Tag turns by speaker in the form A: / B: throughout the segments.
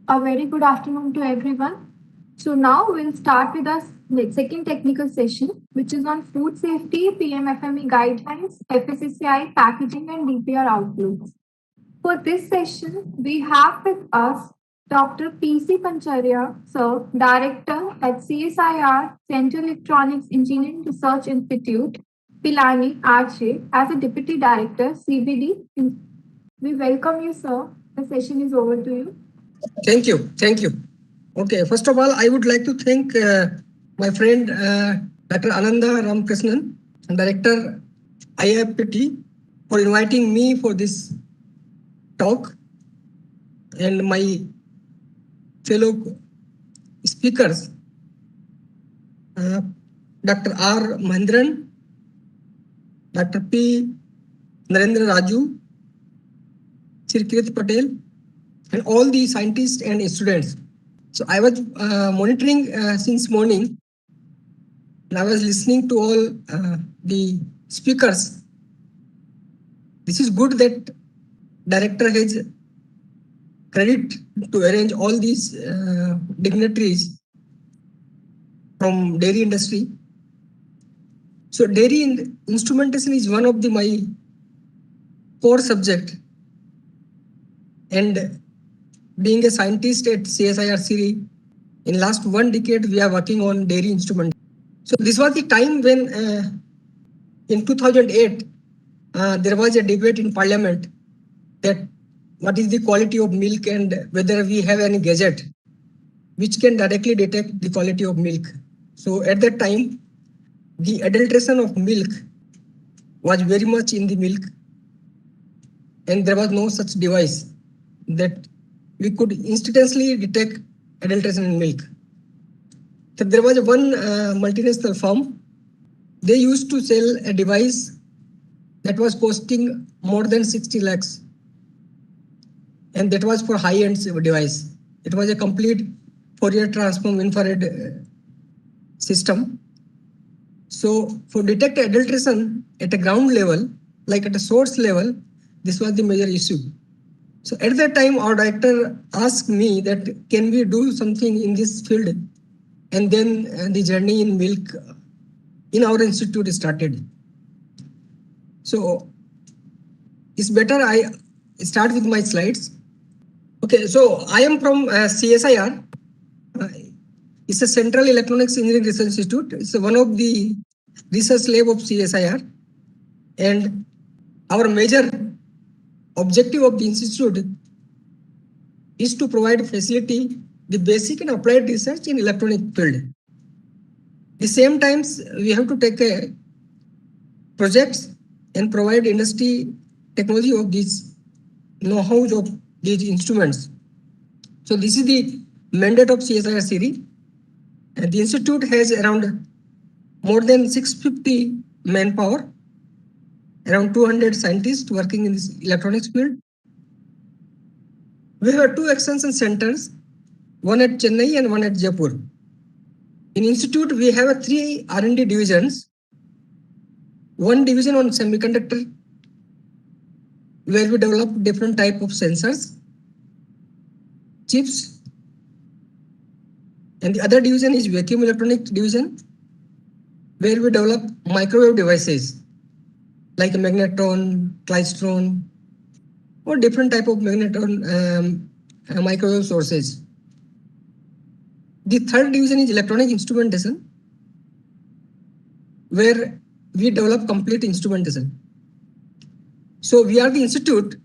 A: A very good afternoon to everyone. So now we'll start with our second technical session, which is on food safety, PMFME guidelines, FSSAI packaging, and DPR outlooks. For this session, we have with us Dr. P.C. Pancharya, Sir, Director at CSIR Central Electronics Engineering Research Institute, Pilani, RJ, as a Deputy Director, CBD. We welcome you, sir. The session is over to you.
B: Thank you. Thank you. Okay, first of all, I would like to thank my friend Dr. Ananda Ramakrishnan, Director IIPT, for inviting me for this talk, and my fellow speakers, uh, Dr. R. Mahendran, Dr. P. Narendra Raju, Sirkrit Patel, and all the scientists and students. So I was monitoring since morning, and I was listening to all the speakers. This is good that director has credit to arrange all these dignitaries from dairy industry. So dairy instrumentation is one of my core subject, and being a scientist at CSIR Siri, in last 1 decade we are working on dairy instrument. So this was the time when in 2008 there was a debate in parliament that what is the quality of milk and whether we have any gadget which can directly detect the quality of milk. So at that time, the adulteration of milk was very much in the milk, and there was no such device that we could instantaneously detect adulteration in milk. So there was one multinational firm. They used to sell a device that was costing more than 60 lakhs, and that was for high-end device. It was a complete Fourier transform infrared system. So for detect adulteration at a ground level, like at a source level, this was the major issue. So at that time, our director asked me that can we do something in this field, and then the journey in milk in our institute started. So it's better I start with my slides. Okay, so I am from CSIR. It's a Central Electronics Engineering Research Institute. It's one of the research lab of CSIR, and our major objective of the institute is to provide facility the basic and applied research in electronic field. At the same times, we have to take projects and provide industry technology of these know-how of these instruments. So this is the mandate of CSIR series. And the institute has around more than 650 manpower, around 200 scientists working in this electronics field. We have 2 extension centers, one at Chennai and one at Jaipur. In institute, we have 3 R&D divisions. One division on semiconductor, where we develop different type of sensors, chips, and the other division is vacuum electronics division, where we develop microwave devices like a magnetron, klystron, or different type of magnetron microwave sources. The third division is electronic instrumentation, where we develop complete instrumentation. So we are the institute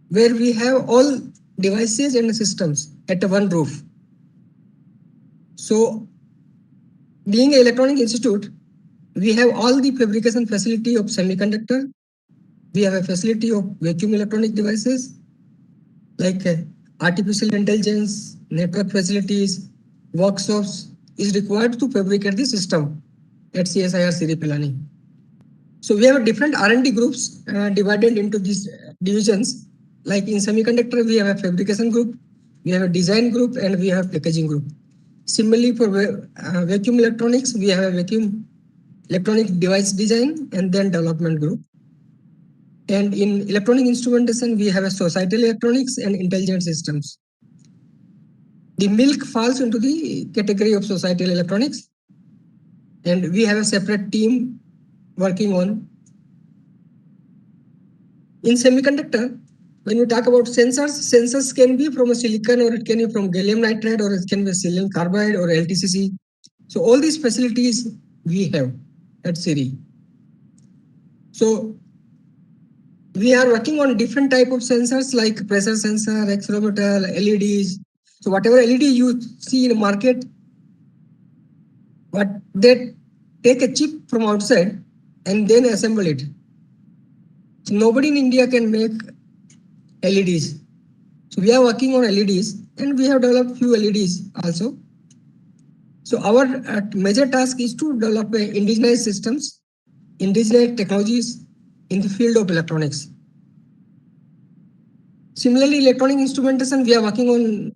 B: where we have all devices and systems at one roof. So being an electronic institute, we have all the fabrication facility of semiconductor. We have a facility of vacuum electronic devices like artificial intelligence, network facilities, workshops is required to fabricate the system at CSIR Siri Pilani. So we have different R&D groups divided into these divisions. Like in semiconductor, we have a fabrication group, we have a design group, and we have packaging group. Similarly, for vacuum electronics, we have a vacuum electronic device design and then development group. And in electronic instrumentation, we have a societal electronics and intelligent systems. The milk falls into the category of societal electronics, and we have a separate team working on. In semiconductor, when you talk about sensors can be from a silicon, or it can be from gallium nitride, or it can be silicon carbide or LTCC. So all these facilities we have at CIRI. So we are working on different type of sensors like pressure sensor, accelerometer, LEDs. So whatever LED you see in the market, but they take a chip from outside and then assemble it. So nobody in India can make LEDs. So we are working on LEDs, and we have developed few LEDs also. So our major task is to develop indigenous systems, indigenous technologies in the field of electronics. Similarly, electronic instrumentation, we are working on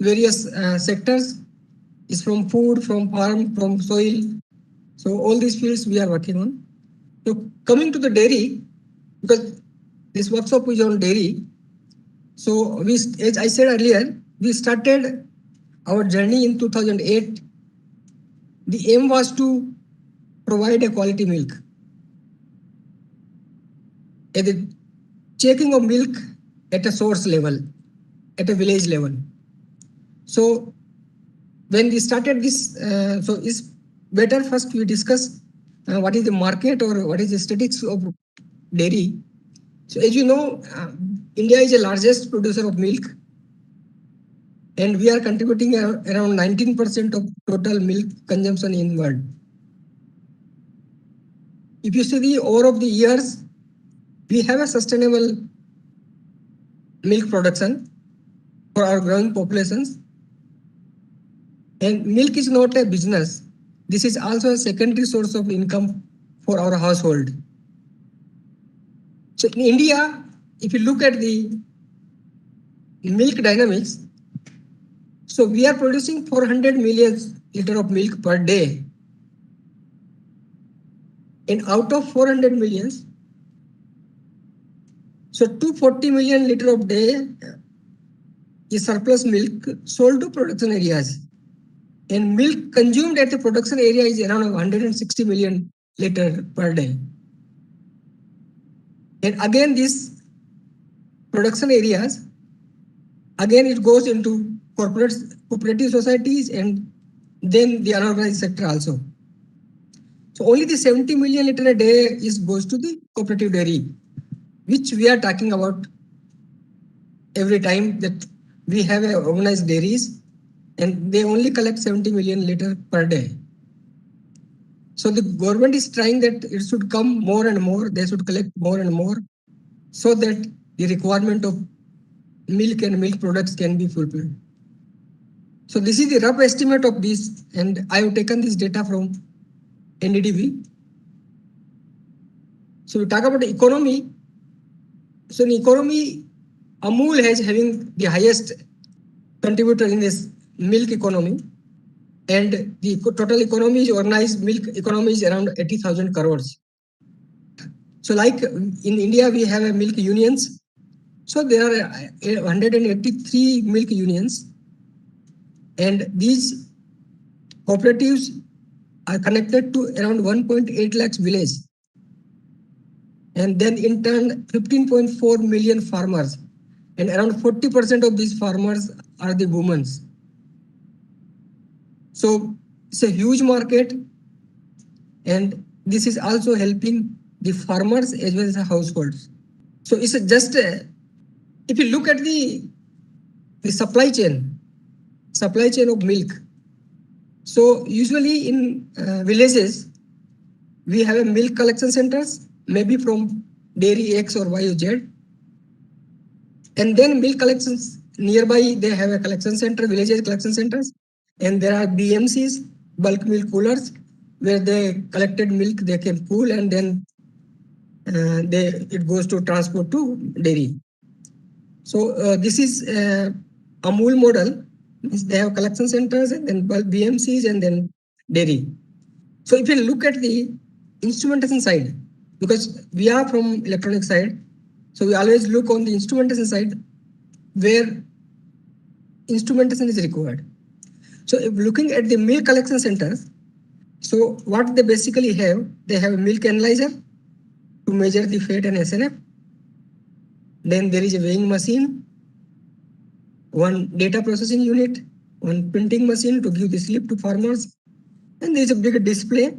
B: various sectors. Is from food, from farm, from soil. So all these fields we are working on. So coming to the dairy, because this workshop is on dairy. So we, as I said earlier, we started our journey in 2008. The aim was to provide a quality milk. And the checking of milk at a source level, at a village level. So when we started this, so it's better first we discuss what is the market or what is the statistics of dairy. So as you know, India is the largest producer of milk, and we are contributing around 19% of total milk consumption in world. If you see the over of the years, we have a sustainable milk production for our growing populations. And milk is not a business. This is also a secondary source of income for our household. So in India, if you look at the milk dynamics, so we are producing 400 million liter of milk per day. And out of 400 millions, so 240 million liter of day is surplus milk sold to production areas. And milk consumed at the production area is around 160 million liter per day. And again, these production areas, again it goes into cooperative societies and then the unorganized sector also. So only the 70 million liter a day goes to the cooperative dairy, which we are talking about every time that we have organized dairies, and they only collect 70 million liter per day. So the government is trying that it should come more and more, they should collect more and more, so that the requirement of milk and milk products can be fulfilled. So this is the rough estimate of this, and I have taken this data from NDDB. So we talk about the economy. So in economy, Amul has having the highest contributor in this milk economy, and the total economy is organized milk economy is around 80,000 crores. So like in India, we have a milk unions. So there are 183 milk unions, and these cooperatives are connected to around 1.8 lakhs villages. And then in turn, 15.4 million farmers, and around 40% of these farmers are the women. So it's a huge market, and this is also helping the farmers as well as the households. So it's just if you look at the supply chain of milk. So usually in villages, we have a milk collection centers, maybe from dairy X or Y or Z. And then milk collections nearby, they have a collection center, villages collection centers. And there are BMCs, bulk milk coolers, where they collected milk, they can cool, and then it goes to transport to dairy. So this is Amul model. They have collection centers and then bulk BMCs and then dairy. So if you look at the instrumentation side, because we are from electronic side, so we always look on the instrumentation side, where instrumentation is required. So if looking at the milk collection centers, so what they basically have, they have a milk analyzer to measure the fat and SNF. Then there is a weighing machine, one data processing unit, one printing machine to give the slip to farmers, and there is a big display,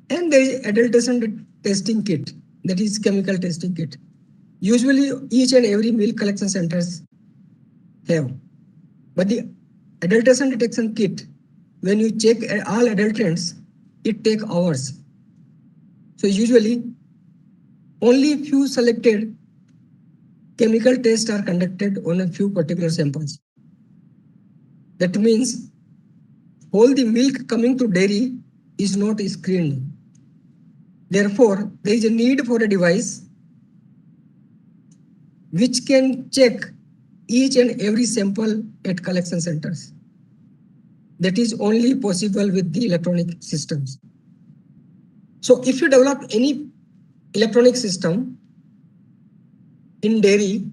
B: and there is adulteration testing kit, that is chemical testing kit. Usually each and every milk collection centers have. But the adulteration detection kit, when you check all adulterants, it takes hours. So usually only few selected chemical tests are conducted on a few particular samples. That means all the milk coming to dairy is not screened. Therefore, there is a need for a device which can check each and every sample at collection centers. That is only possible with the electronic systems. So if you develop any electronic system in dairy,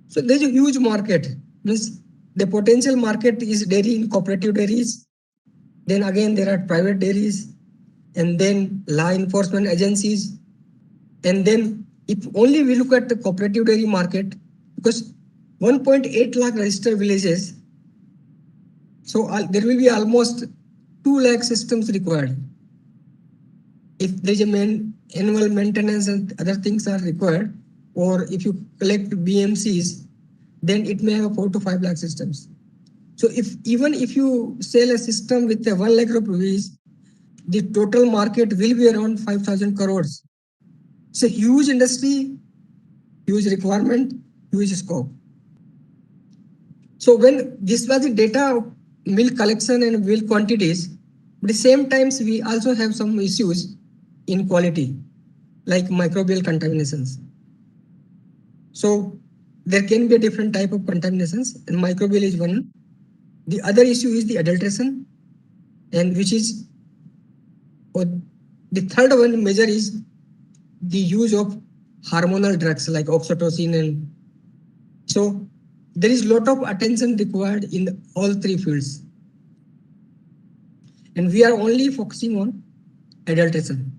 B: so there's a huge market. Means the potential market is dairy in cooperative dairies. Then again, there are private dairies, and then law enforcement agencies. And then if only we look at the cooperative dairy market, because 1.8 lakh registered villages, so there will be almost 2 lakh systems required. If there is a annual maintenance and other things are required, or if you collect BMCs, then it may have 4 to 5 lakh systems. So even if you sell a system with a 1 lakh rupees, the total market will be around 5,000 crores. It's a huge industry, huge requirement, huge scope. So when this was the data of milk collection and milk quantities, but at the same times we also have some issues in quality, like microbial contaminations. So there can be a different type of contaminations, and microbial is one. The other issue is the adulteration, and which is, or the third one measure is the use of hormonal drugs like oxytocin, and so there is a lot of attention required in all three fields. And we are only focusing on adulteration.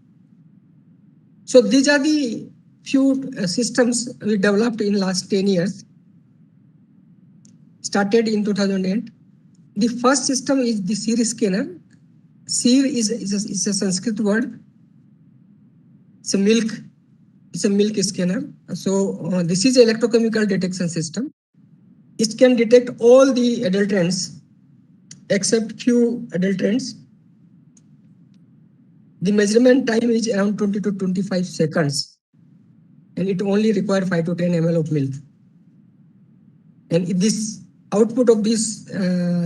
B: So these are the few systems we developed in last 10 years. Started in 2008. The first system is the SEER scanner. SEER is a Sanskrit word. It's a milk scanner. So this is electrochemical detection system. It can detect all the adulterants except few adulterants. The measurement time is around 20 to 25 seconds, and it only requires 5 to 10 ml of milk. And if this output of this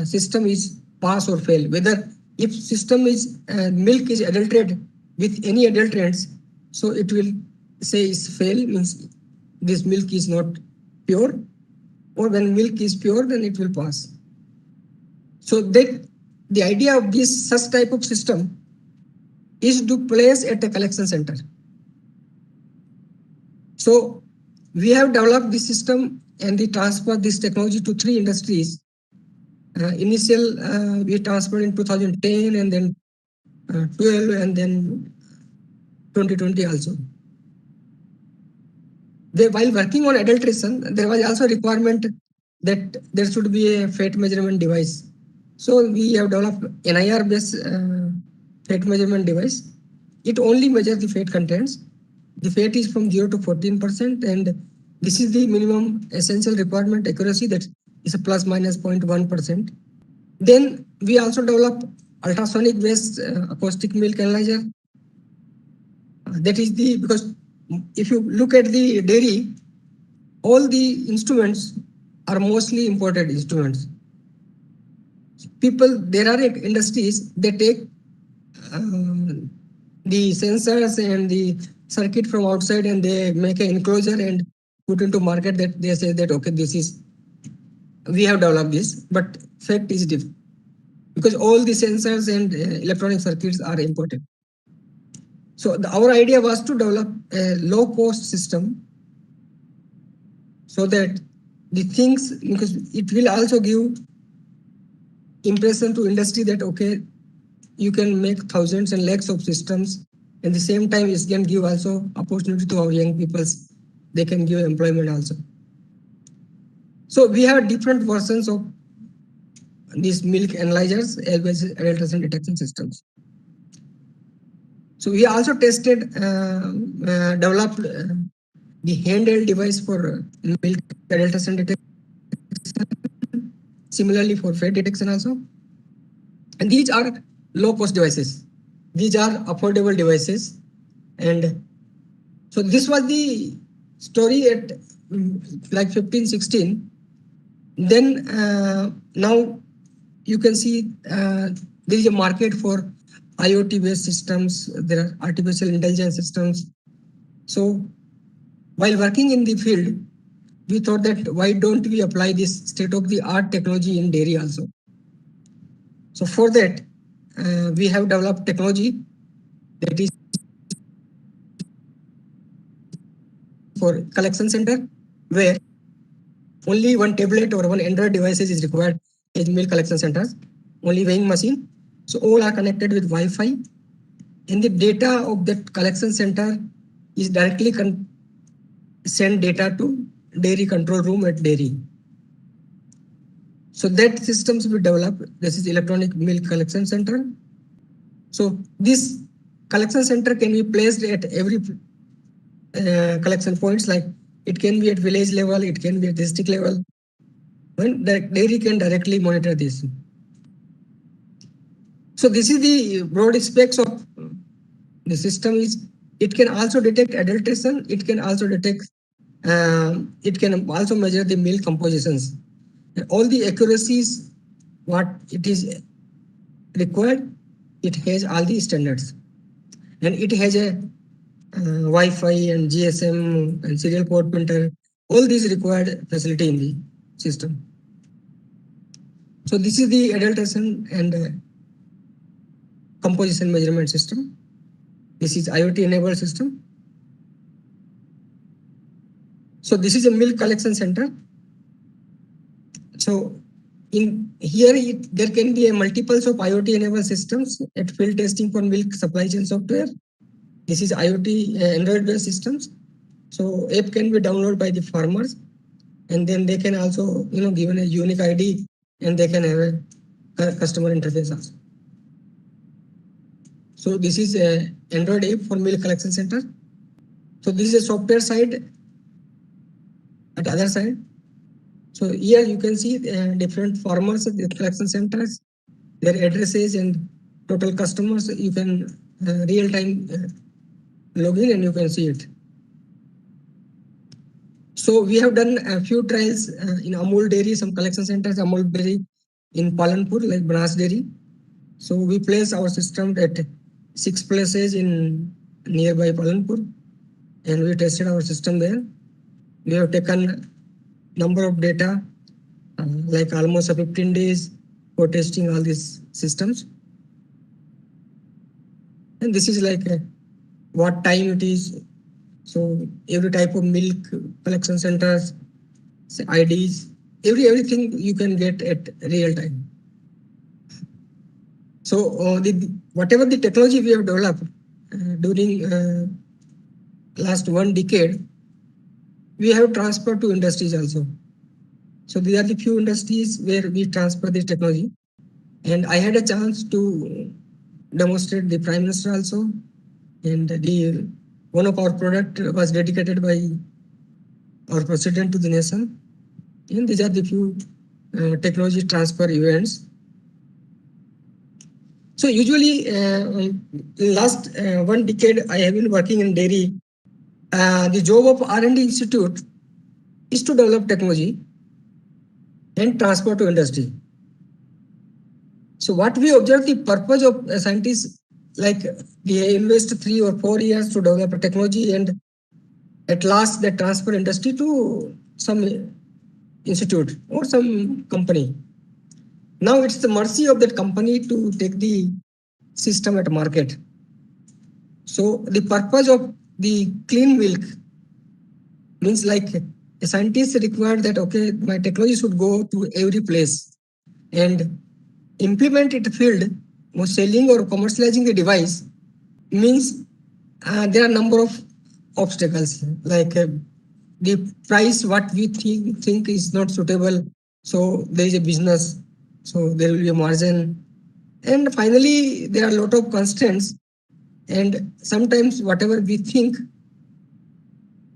B: system is pass or fail, whether if system is milk is adulterated with any adulterants, so it will say is fail, means this milk is not pure, or when milk is pure, then it will pass. So that the idea of this such type of system is to place at a collection center. So we have developed this system and we transfer this technology to 3 industries. We transferred in 2010, and then 12, and then 2020 also. While working on adulteration, there was also a requirement that there should be a fat measurement device. So we have developed NIR-based fat measurement device. It only measures the fat contents. The fat is from 0 to 14%, and this is the minimum essential requirement accuracy, that is a plus minus 0.1%. Then we also develop ultrasonic based acoustic milk analyzer. That is because if you look at the dairy, all the instruments are mostly imported instruments. There are industries, they take the sensors and the circuit from outside, and they make an enclosure and put into market, that they say that, okay, we have developed this, but fact is different, because all the sensors and electronic circuits are imported. So our idea was to develop a low cost system, so that the things, because it will also give impression to industry that okay, you can make thousands and lakhs of systems. At the same time, it can give also opportunity to our young peoples. They can give employment also. So we have different versions of these milk analyzers as well as adulteration detection systems. So we also tested, developed the handheld device for milk adulteration detection, similarly for fat detection also. And these are low cost devices. These are affordable devices. And so this was the story at like 15, 16. Then now you can see there is a market for IoT based systems. There are artificial intelligence systems. So while working in the field, we thought that why don't we apply this state of the art technology in dairy also? So for that, we have developed technology that is for collection center, where only one tablet or one Android device is required as milk collection centers, only weighing machine. So all are connected with Wi-Fi, and the data of that collection center is directly send data to dairy control room at dairy. So that systems we develop. This is electronic milk collection center. So this collection center can be placed at every collection points, like it can be at village level, it can be at district level. When the dairy can directly monitor this. So this is the broad specs of the system. Is it can also detect adulteration. It can also detect. It can also measure the milk compositions. All the accuracies, what it is required, it has all the standards, and it has a Wi-Fi and GSM and serial port printer. All these required facility in the system. So this is the adulteration and composition measurement system. This is IoT enabled system. So this is a milk collection center. So in here, there can be a multiples of IoT enabled systems at field testing for milk supply chain software. This is IoT Android based systems. So app can be downloaded by the farmers, and then they can also given a unique ID, and they can have a customer interface also. So this is a Android app for milk collection center. So this is a software side at the other side. So here you can see different farmers at the collection centers, their addresses and total customers. You can real time log in and you can see it. So we have done a few trials in Amul Dairy, some collection centers, Amul Dairy in Palanpur, like Banas Dairy. So we place our system at 6 places in nearby Palanpur, and we tested our system there. We have taken number of data, like almost 15 days for testing all these systems. And this is like what time it is. So every type of milk collection centers, IDs, everything you can get at real time. So whatever the technology we have developed during last 1 decade, we have transferred to industries also. So these are the few industries where we transfer this technology. And I had a chance to demonstrate the Prime Minister also. And one of our product was dedicated by our president to the nation. And these are the few technology transfer events. So usually last 1 decade, I have been working in dairy. The job of R&D Institute is to develop technology and transfer to industry. So what we observe, the purpose of scientists, like they invest 3 or 4 years to develop a technology, and at last they transfer industry to some institute or some company. Now it's the mercy of that company to take the system at market. So the purpose of the clean milk means like a scientist required that, okay, my technology should go to every place and implement it field, selling or commercializing the device means there are number of obstacles, like the price what we think is not suitable. So there is a business, so there will be a margin. And finally, there are a lot of constraints. And sometimes whatever we think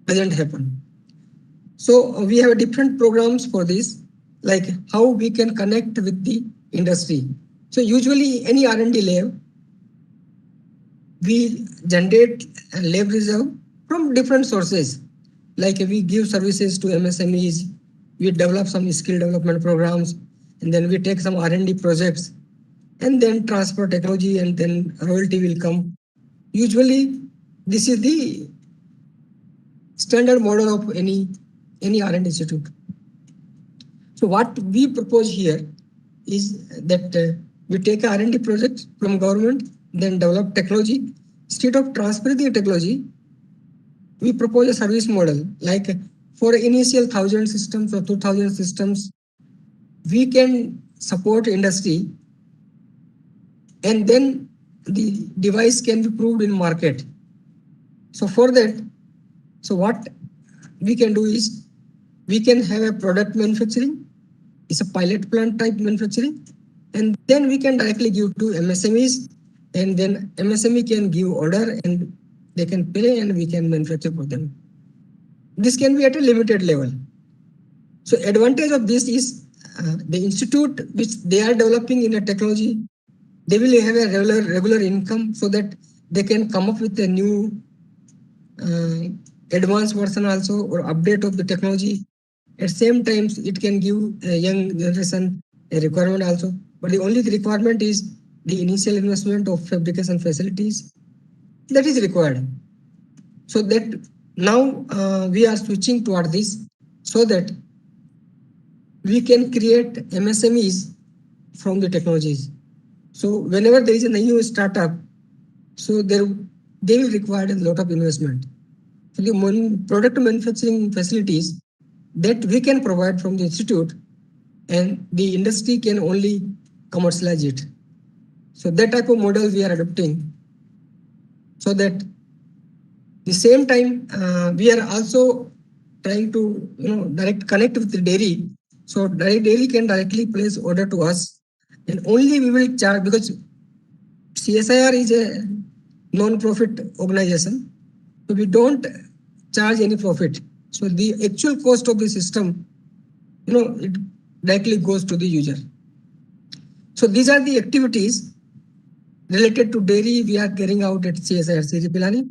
B: doesn't happen. So we have different programs for this, like how we can connect with the industry. So usually any R&D lab, we generate a lab reserve from different sources. Like we give services to MSMEs, we develop some skill development programs, and then we take some R&D projects, and then transfer technology, and then royalty will come. Usually, this is the standard model of any R&D institute. So what we propose here is that we take a R&D project from government, then develop technology. Instead of transferring the technology, we propose a service model. Like for initial 1,000 systems or 2,000 systems, we can support industry, and then the device can be proved in market. So for that, so what we can do is we can have a product manufacturing. It's a pilot plant type manufacturing, and then we can directly give to MSMEs, and then MSME can give order and they can pay, and we can manufacture for them. This can be at a limited level. So advantage of this is the institute which they are developing in a technology, they will have a regular income, so that they can come up with a new advanced version also, or update of the technology. At same time, it can give a young generation a requirement also. But the only requirement is the initial investment of fabrication facilities. That is required. So that now we are switching toward this, so that we can create MSMEs from the technologies. So whenever there is a new startup, so they will require a lot of investment. So the product manufacturing facilities that we can provide from the institute, and the industry can only commercialize it. So that type of model we are adopting, so that the same time we are also trying to direct connect with the dairy. So dairy can directly place order to us, and only we will charge, because CSIR is a non-profit organization, so we don't charge any profit. So the actual cost of the system, it directly goes to the user. So these are the activities related to dairy we are carrying out at CSIR CG Pilani.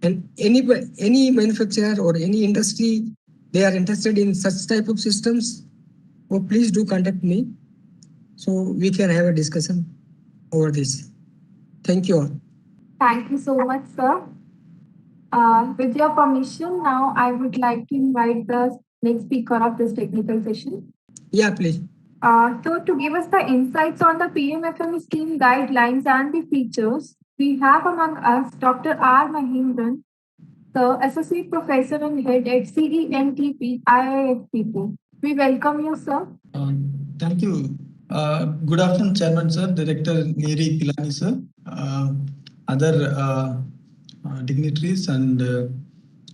B: And any manufacturer or any industry, they are interested in such type of systems, oh, please do contact me, so we can have a discussion over this. Thank you all.
A: Thank you so much, sir. With your permission, now I would like to invite the next speaker of this technical session.
B: Yeah, please.
A: So to give us the insights on the PMFM scheme guidelines and the features, we have among us Dr. R. Mahindran, the Associate Professor and Head at CENTP IIFTP. We welcome you, sir.
C: Thank you. Good afternoon, Chairman, sir, Director Neri Pilani, sir, other dignitaries and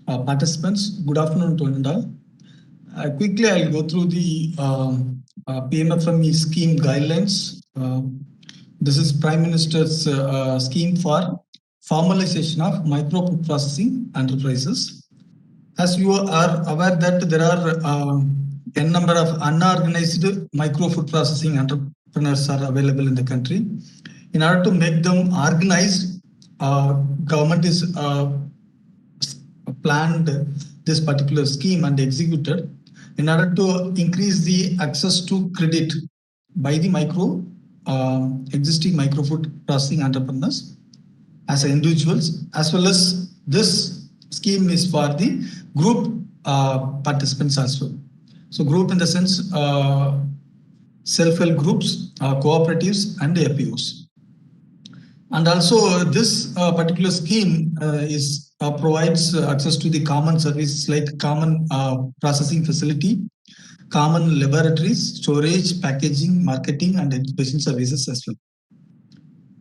C: participants. Good afternoon to all. Quickly, I'll go through the PMFME scheme guidelines. This is Prime Minister's scheme for formalization of micro food processing enterprises. As you are aware that there are n number of unorganized micro food processing entrepreneurs are available in the country. In order to make them organized, government is planned this particular scheme and executed in order to increase the access to credit by the existing micro food processing entrepreneurs as individuals, as well as this scheme is for the group participants as well. So group in the sense self-help groups, cooperatives and APOs. And also this particular scheme provides access to the common services like common processing facility, common laboratories, storage, packaging, marketing, and education services as well.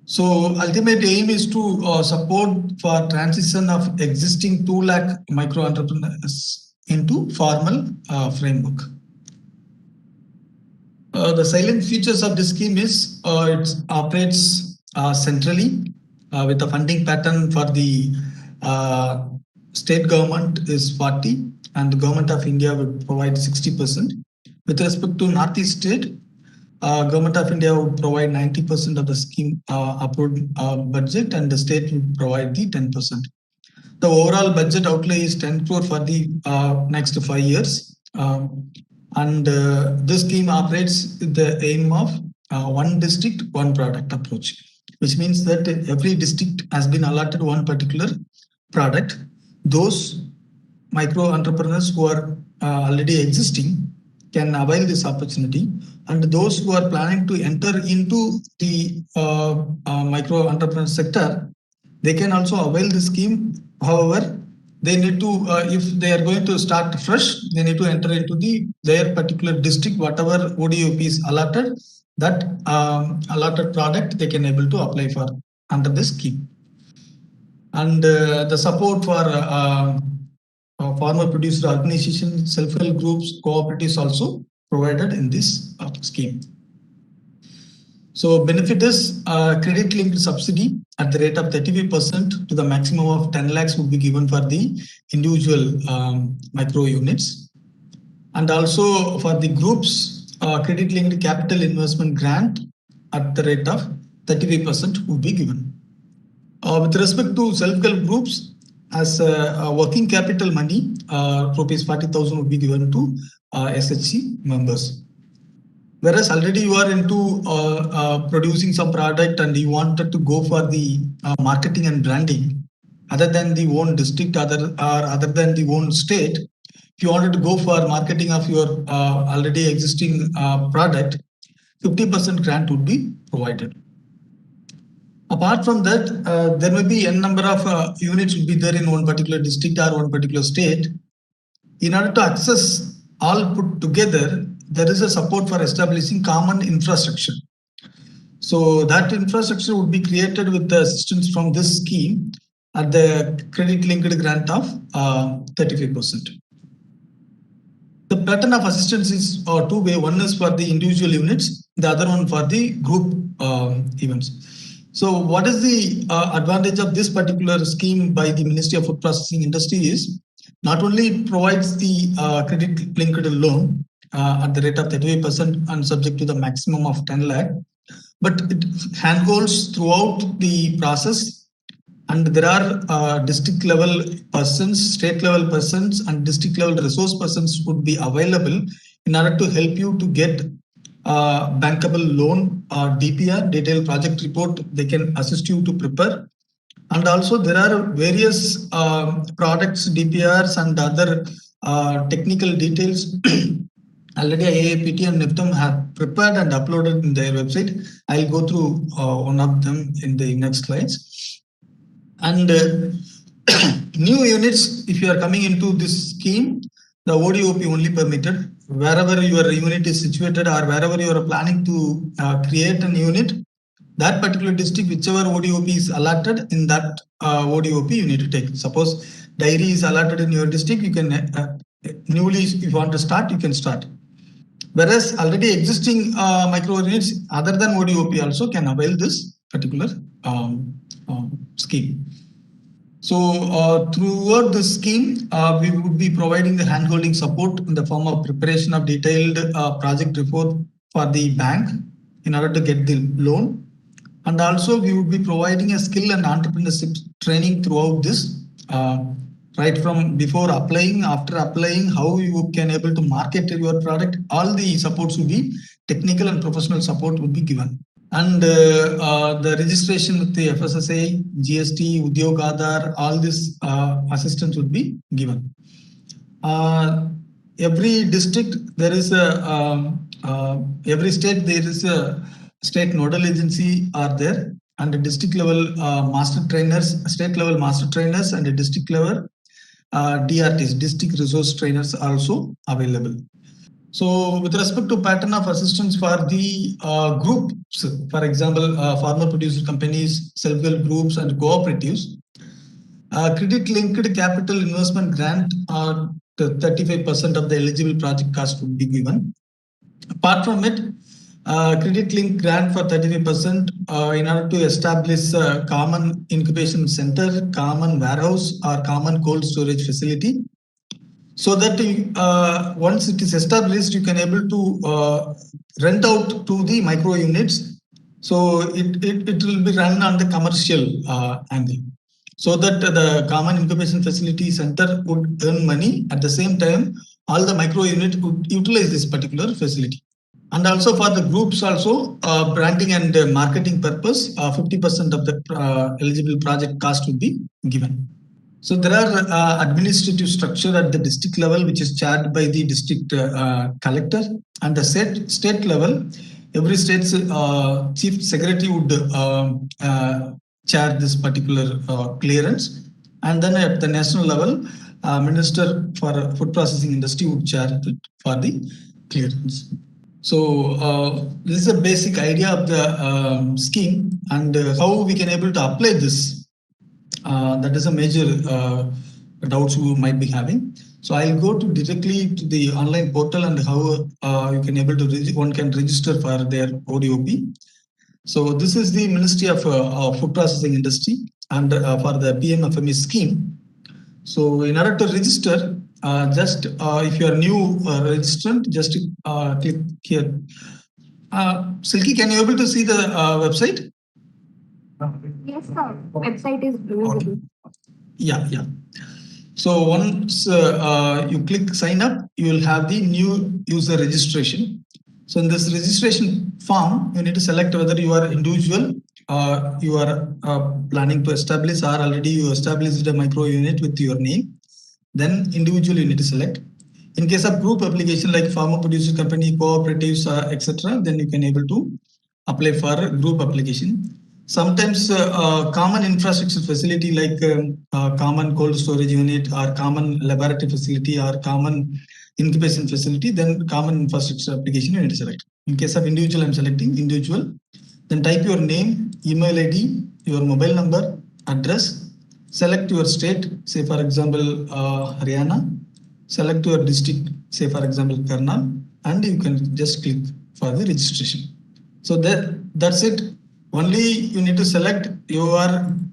C: So ultimate aim is to support for transition of existing 2 lakh micro entrepreneurs into formal framework. The silent features of this scheme is it operates centrally with the funding pattern for the state government is 40 and the government of India would provide 60%. With respect to Northeast state, Government of India would provide 90% of the scheme approved budget and the state would provide the 10%. The overall budget outlay is 10 crore for the next 5 years. And this scheme operates with the aim of one district, one product approach, which means that every district has been allotted one particular product. Those micro entrepreneurs who are already existing can avail this opportunity, and those who are planning to enter into the micro entrepreneur sector, they can also avail the scheme. However, they need to, if they are going to start fresh, they need to enter into their particular district, whatever ODOP is allotted, that allotted product they can able to apply for under this scheme. And the support for farmer producer organization, self-help groups, cooperatives also provided in this scheme. So benefit is credit linked subsidy at the rate of 35% to the maximum of 10 lakhs would be given for the individual micro units. And also for the groups, credit linked capital investment grant at the rate of 35% would be given. With respect to self-help groups, as working capital money, rupees 40,000 would be given to SHC members. Whereas already you are into producing some product and you wanted to go for the marketing and branding, other than the own district, other than the own state, if you wanted to go for marketing of your already existing product, 50% grant would be provided. Apart from that, there may be n number of units will be there in one particular district or one particular state. In order to access all put together, there is a support for establishing common infrastructure. So that infrastructure would be created with the assistance from this scheme at the credit linked grant of 35%. The pattern of assistance is two way. One is for the individual units, the other one for the group events. So what is the advantage of this particular scheme by the Ministry of Food Processing Industry is not only it provides the credit linked loan at the rate of 35% and subject to the maximum of 10 lakh, but it handholds throughout the process, and there are district level persons, state level persons and district level resource persons would be available in order to help you to get bankable loan or DPR, detailed project report. They can assist you to prepare. And also there are various products, DPRs and other technical details already IAPT and NIFTM have prepared and uploaded in their website. I'll go through one of them in the next slides. And new units, if you are coming into this scheme, the ODOP only permitted. Wherever your unit is situated or wherever you are planning to create an unit, that particular district, whichever ODOP is allotted, in that ODOP you need to take. Suppose dairy is allotted in your district, you can newly, if you want to start, you can start. Whereas already existing micro units other than ODOP also can avail this particular scheme. So throughout the scheme, we would be providing the handholding support in the form of preparation of detailed project report for the bank in order to get the loan. And also we would be providing a skill and entrepreneurship training throughout this, right from before applying, after applying, how you can able to market your product. All the supports will be technical and professional support will be given. And the registration with the FSSAI, GST, Udyog Aadhar, all this assistance would be given. Every district, there is a, every state, there is a state nodal agency are there. and the district level master trainers, state level master trainers, and the district level DRTs, district resource trainers, also available. So with respect to pattern of assistance for the groups, for example, farmer producer companies, self-help groups, and cooperatives, credit linked capital investment grant, 35% of the eligible project cost would be given. Apart from it, credit link grant for 35% in order to establish a common incubation center, common warehouse, or common cold storage facility, so that once it is established, you can able to rent out to the micro units. So it will be run on the commercial angle, so that the common incubation facility center would earn money. At the same time, all the micro unit would utilize this particular facility. And also for the groups also, branding and marketing purpose, 50% of the eligible project cost would be given. So there are administrative structure at the district level, which is chaired by the district collector, and the state level, every state's chief secretary would chair this particular clearance. And then at the national level, Minister for Food Processing Industry would chair it for the clearance. So this is a basic idea of the scheme and how we can able to apply this. That is a major doubts you might be having. So I'll go to directly to the online portal and how you can able to one can register for their ODOP. So this is the Ministry of Food Processing Industry and for the PMFME scheme. So in order to register, just if you are new registrant, just click here. Silky, can you able to see the website?
A: Yes, sir. Website is visible.
C: Yeah. So once you click sign up, you will have the new user registration. So in this registration form, you need to select whether you are individual, you are planning to establish, or already you established a micro unit with your name. Then individual you need to select. In case of group application like farmer producer company, cooperatives, etc., then you can able to apply for group application. Sometimes common infrastructure facility like common cold storage unit or common laboratory facility or common incubation facility, then common infrastructure application you need to select. In case of individual, I'm selecting individual. Then type your name, email ID, your mobile number, address. Select your state, say for example Haryana. Select your district, say for example Karnal, and you can just click for the registration. So that's it. Only you need to select your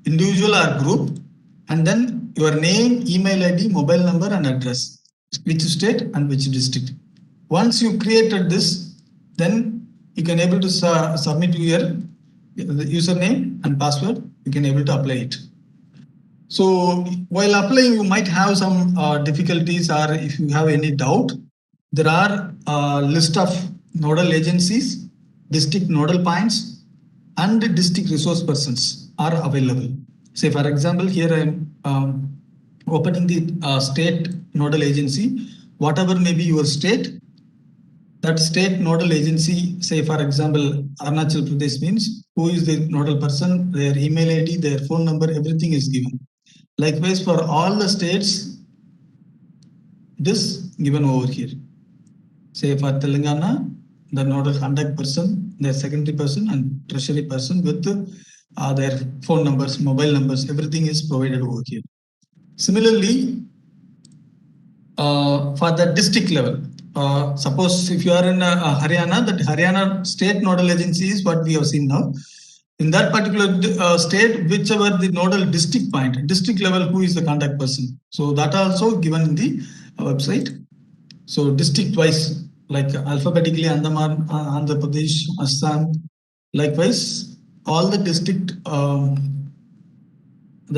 C: individual or group, and then your name, email ID, mobile number, and address, which state and which district. Once you created this, then you can able to submit your username and password. You can able to apply it. So while applying, you might have some difficulties, or if you have any doubt, there are a list of nodal agencies, district nodal points, and district resource persons are available. Say for example, here I am opening the state nodal agency. Whatever may be your state, that state nodal agency, say for example, Arunachal Pradesh means who is the nodal person, their email ID, their phone number, everything is given. Likewise, for all the states, this given over here. Say for Telangana, the nodal contact person, their secretary person, and treasury person with their phone numbers, mobile numbers, everything is provided over here. Similarly, for the district level, suppose if you are in Haryana, that Haryana state nodal agency is what we have seen now. In that particular state, whichever the nodal district point, district level, who is the contact person. So that also given in the website. So district wise, like alphabetically Andaman, Andhra Pradesh, Assam. Likewise, all the district, the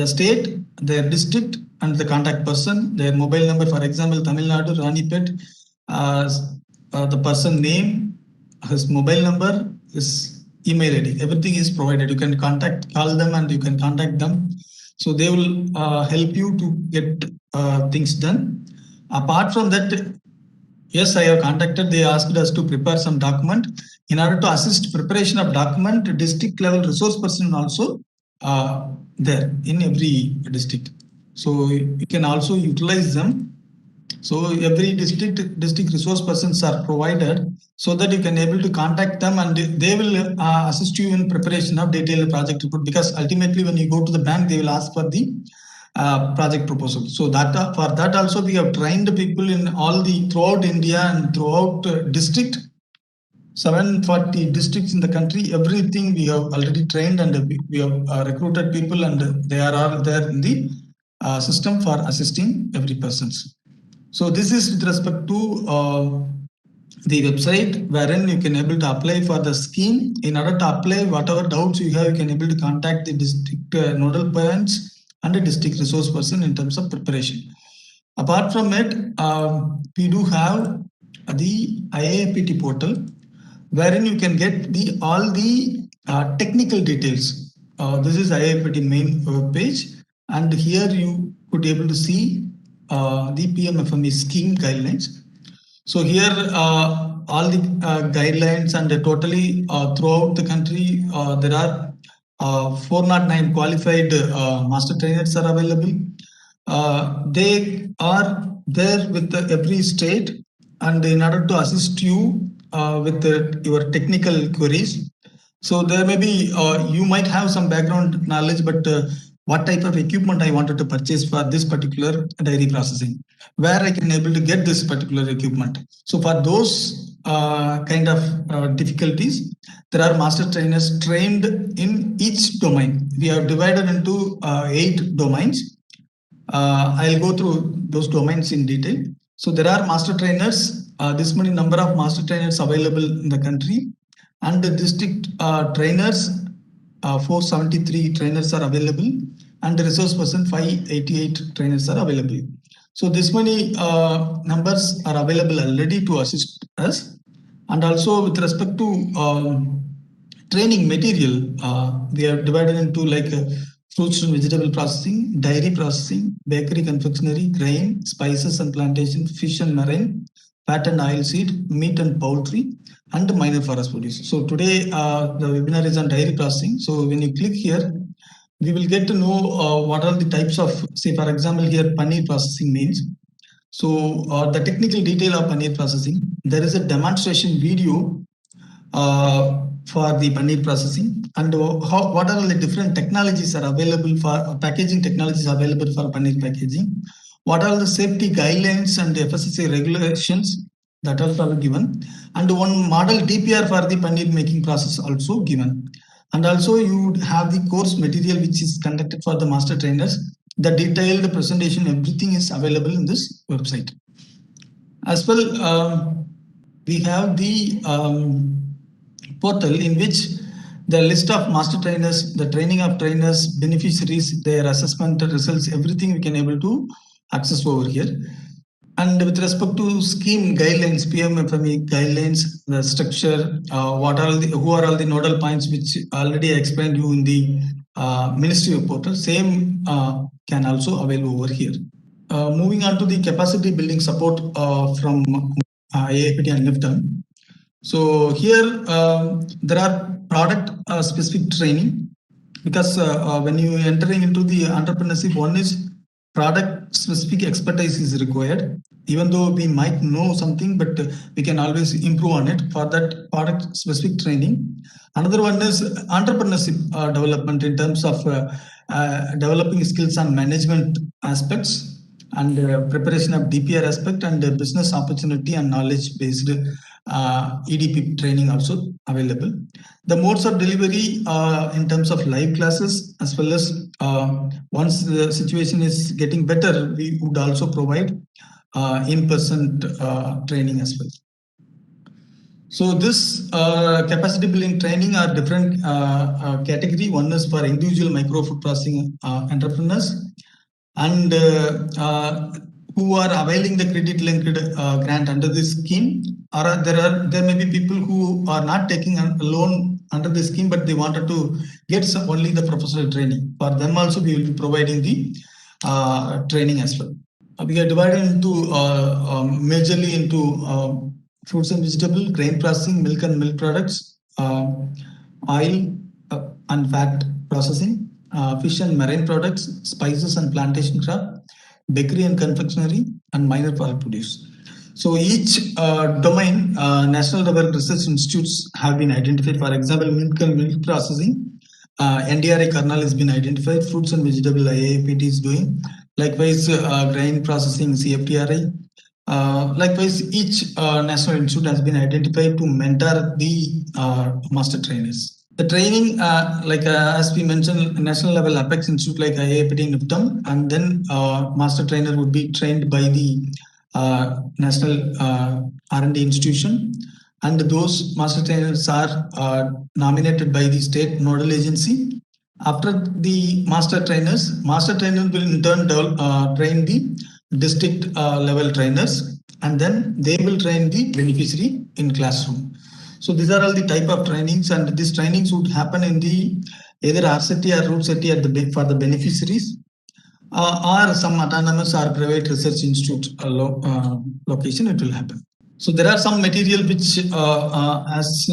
C: state, their district, and the contact person, their mobile number. For example, Tamil Nadu, Ranipet, the person name, his mobile number, his email ID, everything is provided. You can call them and you can contact them. So they will help you to get things done. Apart from that, Yes, I have contacted. They asked us to prepare some document. In order to assist preparation of document, district level resource person also there in every district. So you can also utilize them. So every district resource persons are provided so that you can able to contact them and they will assist you in preparation of detailed project report, because ultimately when you go to the bank they will ask for the project proposal. So that for that also we have trained people in all the throughout India and throughout district 740 districts in the country. Everything we have already trained and we have recruited people and they are all there in the system for assisting every persons. So this is with respect to the website wherein you can able to apply for the scheme. In order to apply, whatever doubts you have, you can able to contact the district nodal points and the district resource person in terms of preparation. Apart from it, we do have the IAPT portal wherein you can get the all the technical details. This is IAPT main web page, and here you could able to see the PMFME scheme guidelines. So here all the guidelines and totally throughout the country there are 409 qualified master trainers are available. They are there with every state, and in order to assist you with your technical queries. So there may be you might have some background knowledge, but what type of equipment I wanted to purchase for this particular dairy processing, where I can able to get this particular equipment. So for those kind of difficulties, there are master trainers trained in each domain. We have divided into 8 domains. I'll go through those domains in detail. So there are master trainers, this many number of master trainers available in the country, and the district trainers, 473 trainers are available, and the resource person 588 trainers are available. So this many numbers are available already to assist us. And also with respect to training material, we have divided into like fruits and vegetable processing, dairy processing, bakery, confectionery, grain, spices and plantation, fish and marine, fat and oil seed, meat and poultry, and minor forest produce. So today the webinar is on dairy processing. So when you click here, we will get to know what are the types of, say for example here, paneer processing means. So the technical detail of paneer processing, there is a demonstration video for the paneer processing, and what are the different technologies are available for packaging technologies available for paneer packaging, what are the safety guidelines and FSSAI regulations that are given, and one model DPR for the paneer making process also given. And also you would have the course material which is conducted for the master trainers. The detailed presentation, everything is available in this website. As well, we have the portal in which the list of master trainers, the training of trainers, beneficiaries, their assessment results, everything we can able to access over here. And with respect to scheme guidelines, PMFME guidelines, the structure, who are all the nodal points, which already I explained you in the ministry portal, same can also avail over here. Moving on to the capacity building support from IAPT and NIFTAM. So here there are product specific training, because when you entering into the entrepreneurship, one is product specific expertise is required. Even though we might know something, but we can always improve on it for that product specific training. Another one is entrepreneurship development in terms of developing skills on management aspects and preparation of DPR aspect and business opportunity and knowledge based EDP training also available. The modes of delivery in terms of live classes, as well as once the situation is getting better, we would also provide in-person training as well. So this capacity building training are different category. One is for individual micro food processing entrepreneurs, and who are availing the credit linked grant under this scheme. Or there may be people who are not taking a loan under the scheme, but they wanted to get only the professional training. For them also we will be providing the training as well. we are divided into majorly into fruits and vegetable, grain processing, milk and milk products, oil and fat processing, fish and marine products, spices and plantation crop, bakery and confectionery, and minor power produce. So each domain, national level research institutes have been identified. For example, milk and milk processing, NDRI kernel has been identified. Fruits and vegetable IAPT is doing. Likewise, grain processing CFTRI. Likewise, each national institute has been identified to mentor the master trainers. The training, as we mentioned, national level Apex Institute like IAPT and NIPTM, and then master trainer would be trained by the national R&D institution, and those master trainers are nominated by the state nodal agency. After the master trainer will in turn train the district level trainers, and then they will train the beneficiary in classroom. So these are all the type of trainings, and these trainings would happen in the either RCT or root city at the for the beneficiaries, or some autonomous or private research institute location. It will happen. So there are some material which, as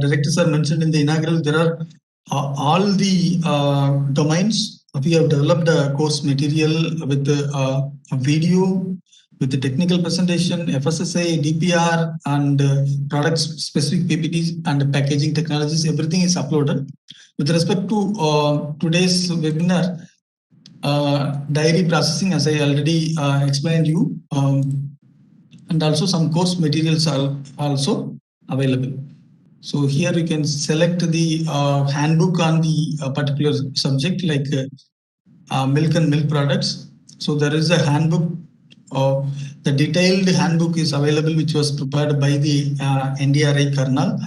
C: director sir mentioned in the inaugural, there are all the domains. We have developed a course material with a video, with the technical presentation, FSSA, DPR, and product specific PPTs and packaging technologies. Everything is uploaded. With respect to today's webinar, dairy processing, as I already explained you, and also some course materials are also available. So here you can select the handbook on the particular subject, like milk and milk products. So there is a handbook. The detailed handbook is available, which was prepared by the NDRI kernel,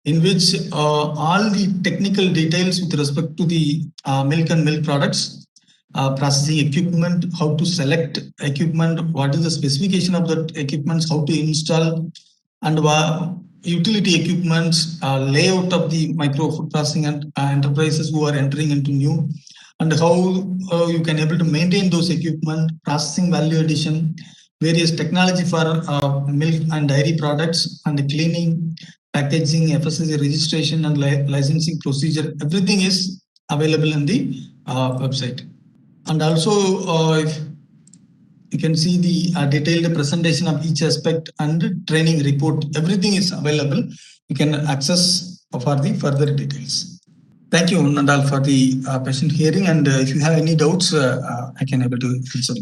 C: in which all the technical details with respect to the milk and milk products, processing equipment, how to select equipment, what is the specification of the equipments, how to install, and utility equipments, layout of the micro food processing and enterprises who are entering into new, and how you can able to maintain those equipment, processing value addition, various technology for milk and dairy products, and cleaning, packaging, FSSA registration, and licensing procedure. Everything is available in the website. And also, if you can see the detailed presentation of each aspect and training report. Everything is available. You can access for the further details. Thank you, Nandal, for the patient hearing. And if you have any doubts, I can able to answer.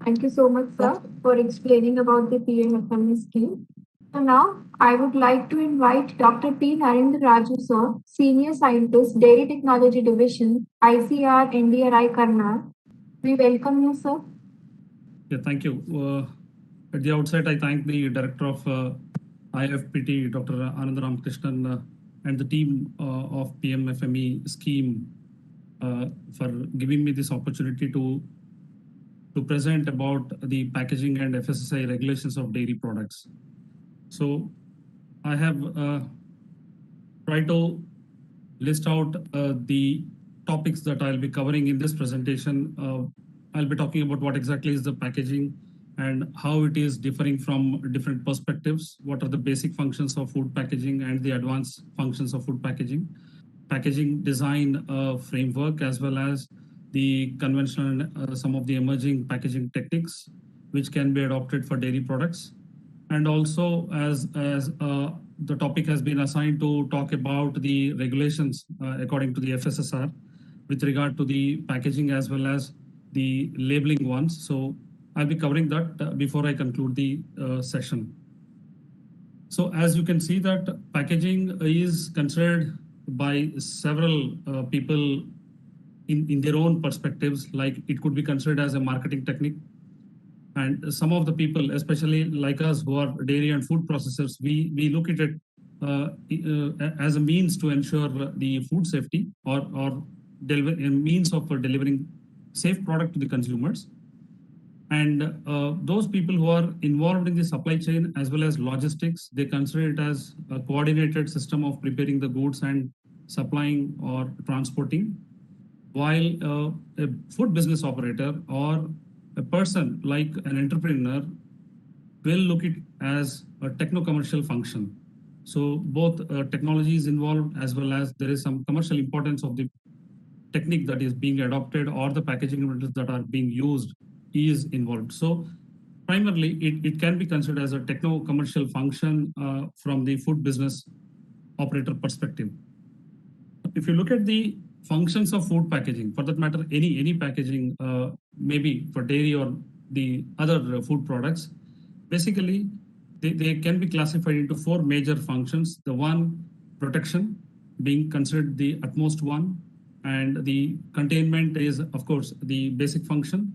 A: Thank you so much, sir, for explaining about the PMFME scheme. So now I would like to invite Dr. P. Narendra Raju, sir, Senior Scientist, Dairy Technology Division, ICR, NDRI, Karnal. We welcome you, sir.
D: Yeah, thank you. At the outset, I thank the Director of IFPT, Dr. Anand Ramakrishnan, and the team of PMFME scheme for giving me this opportunity to present about the packaging and FSSAI regulations of dairy products. So I have tried to list out the topics that I'll be covering in this presentation. I'll be talking about what exactly is the packaging and how it is differing from different perspectives. What are the basic functions of food packaging and the advanced functions of food packaging, packaging design framework, as well as the conventional some of the emerging packaging techniques which can be adopted for dairy products. And also, as the topic has been assigned to talk about the regulations according to the FSSR with regard to the packaging as well as the labeling ones. So I'll be covering that before I conclude the session. So as you can see that packaging is considered by several people in their own perspectives, like it could be considered as a marketing technique. And some of the people, especially like us who are dairy and food processors, we look at it as a means to ensure the food safety or deliver a means of delivering safe product to the consumers. And those people who are involved in the supply chain as well as logistics, they consider it as a coordinated system of preparing the goods and supplying or transporting. While a food business operator or a person like an entrepreneur will look it as a techno-commercial function. So both technology is involved as well as there is some commercial importance of the technique that is being adopted or the packaging methods that are being used is involved. So primarily it can be considered as a techno-commercial function from the food business operator perspective. If you look at the functions of food packaging, for that matter, any packaging, maybe for dairy or the other food products, basically they can be classified into four major functions. The one, protection, being considered the utmost one, and the containment is, of course, the basic function.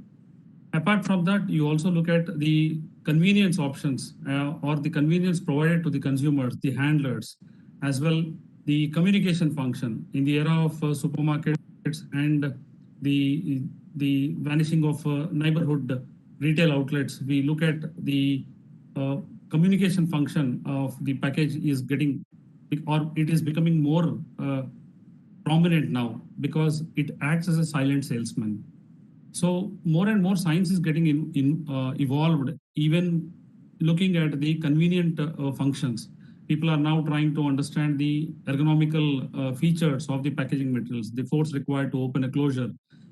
D: Apart from that, you also look at the convenience options or the convenience provided to the consumers, the handlers, as well the communication function in the era of supermarkets and the vanishing of neighborhood retail outlets. We look at the communication function of the package is getting, or it is becoming more prominent now because it acts as a silent salesman. So more and more science is getting evolved, even looking at the convenient functions. People are now trying to understand the ergonomical features of the packaging materials, the force required to open a closure,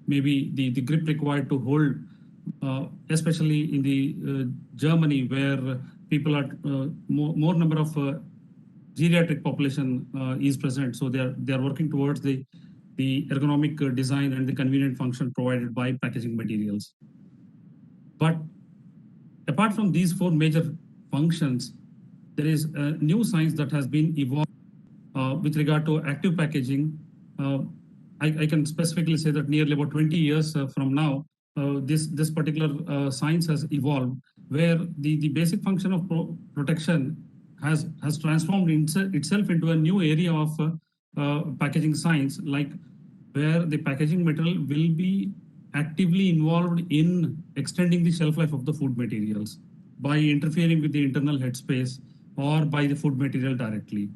D: maybe the grip required to hold, especially in the Germany where people are more number of geriatric population is present. So they are working towards the ergonomic design and the convenient function provided by packaging materials. But apart from these four major functions, there is a new science that has been evolved with regard to active packaging. I can specifically say that nearly about 20 years from now, this particular science has evolved, where the basic function of protection has transformed itself into a new area of packaging science, like where the packaging material will be actively involved in extending the shelf life of the food materials by interfering with the internal headspace or by the food material directly.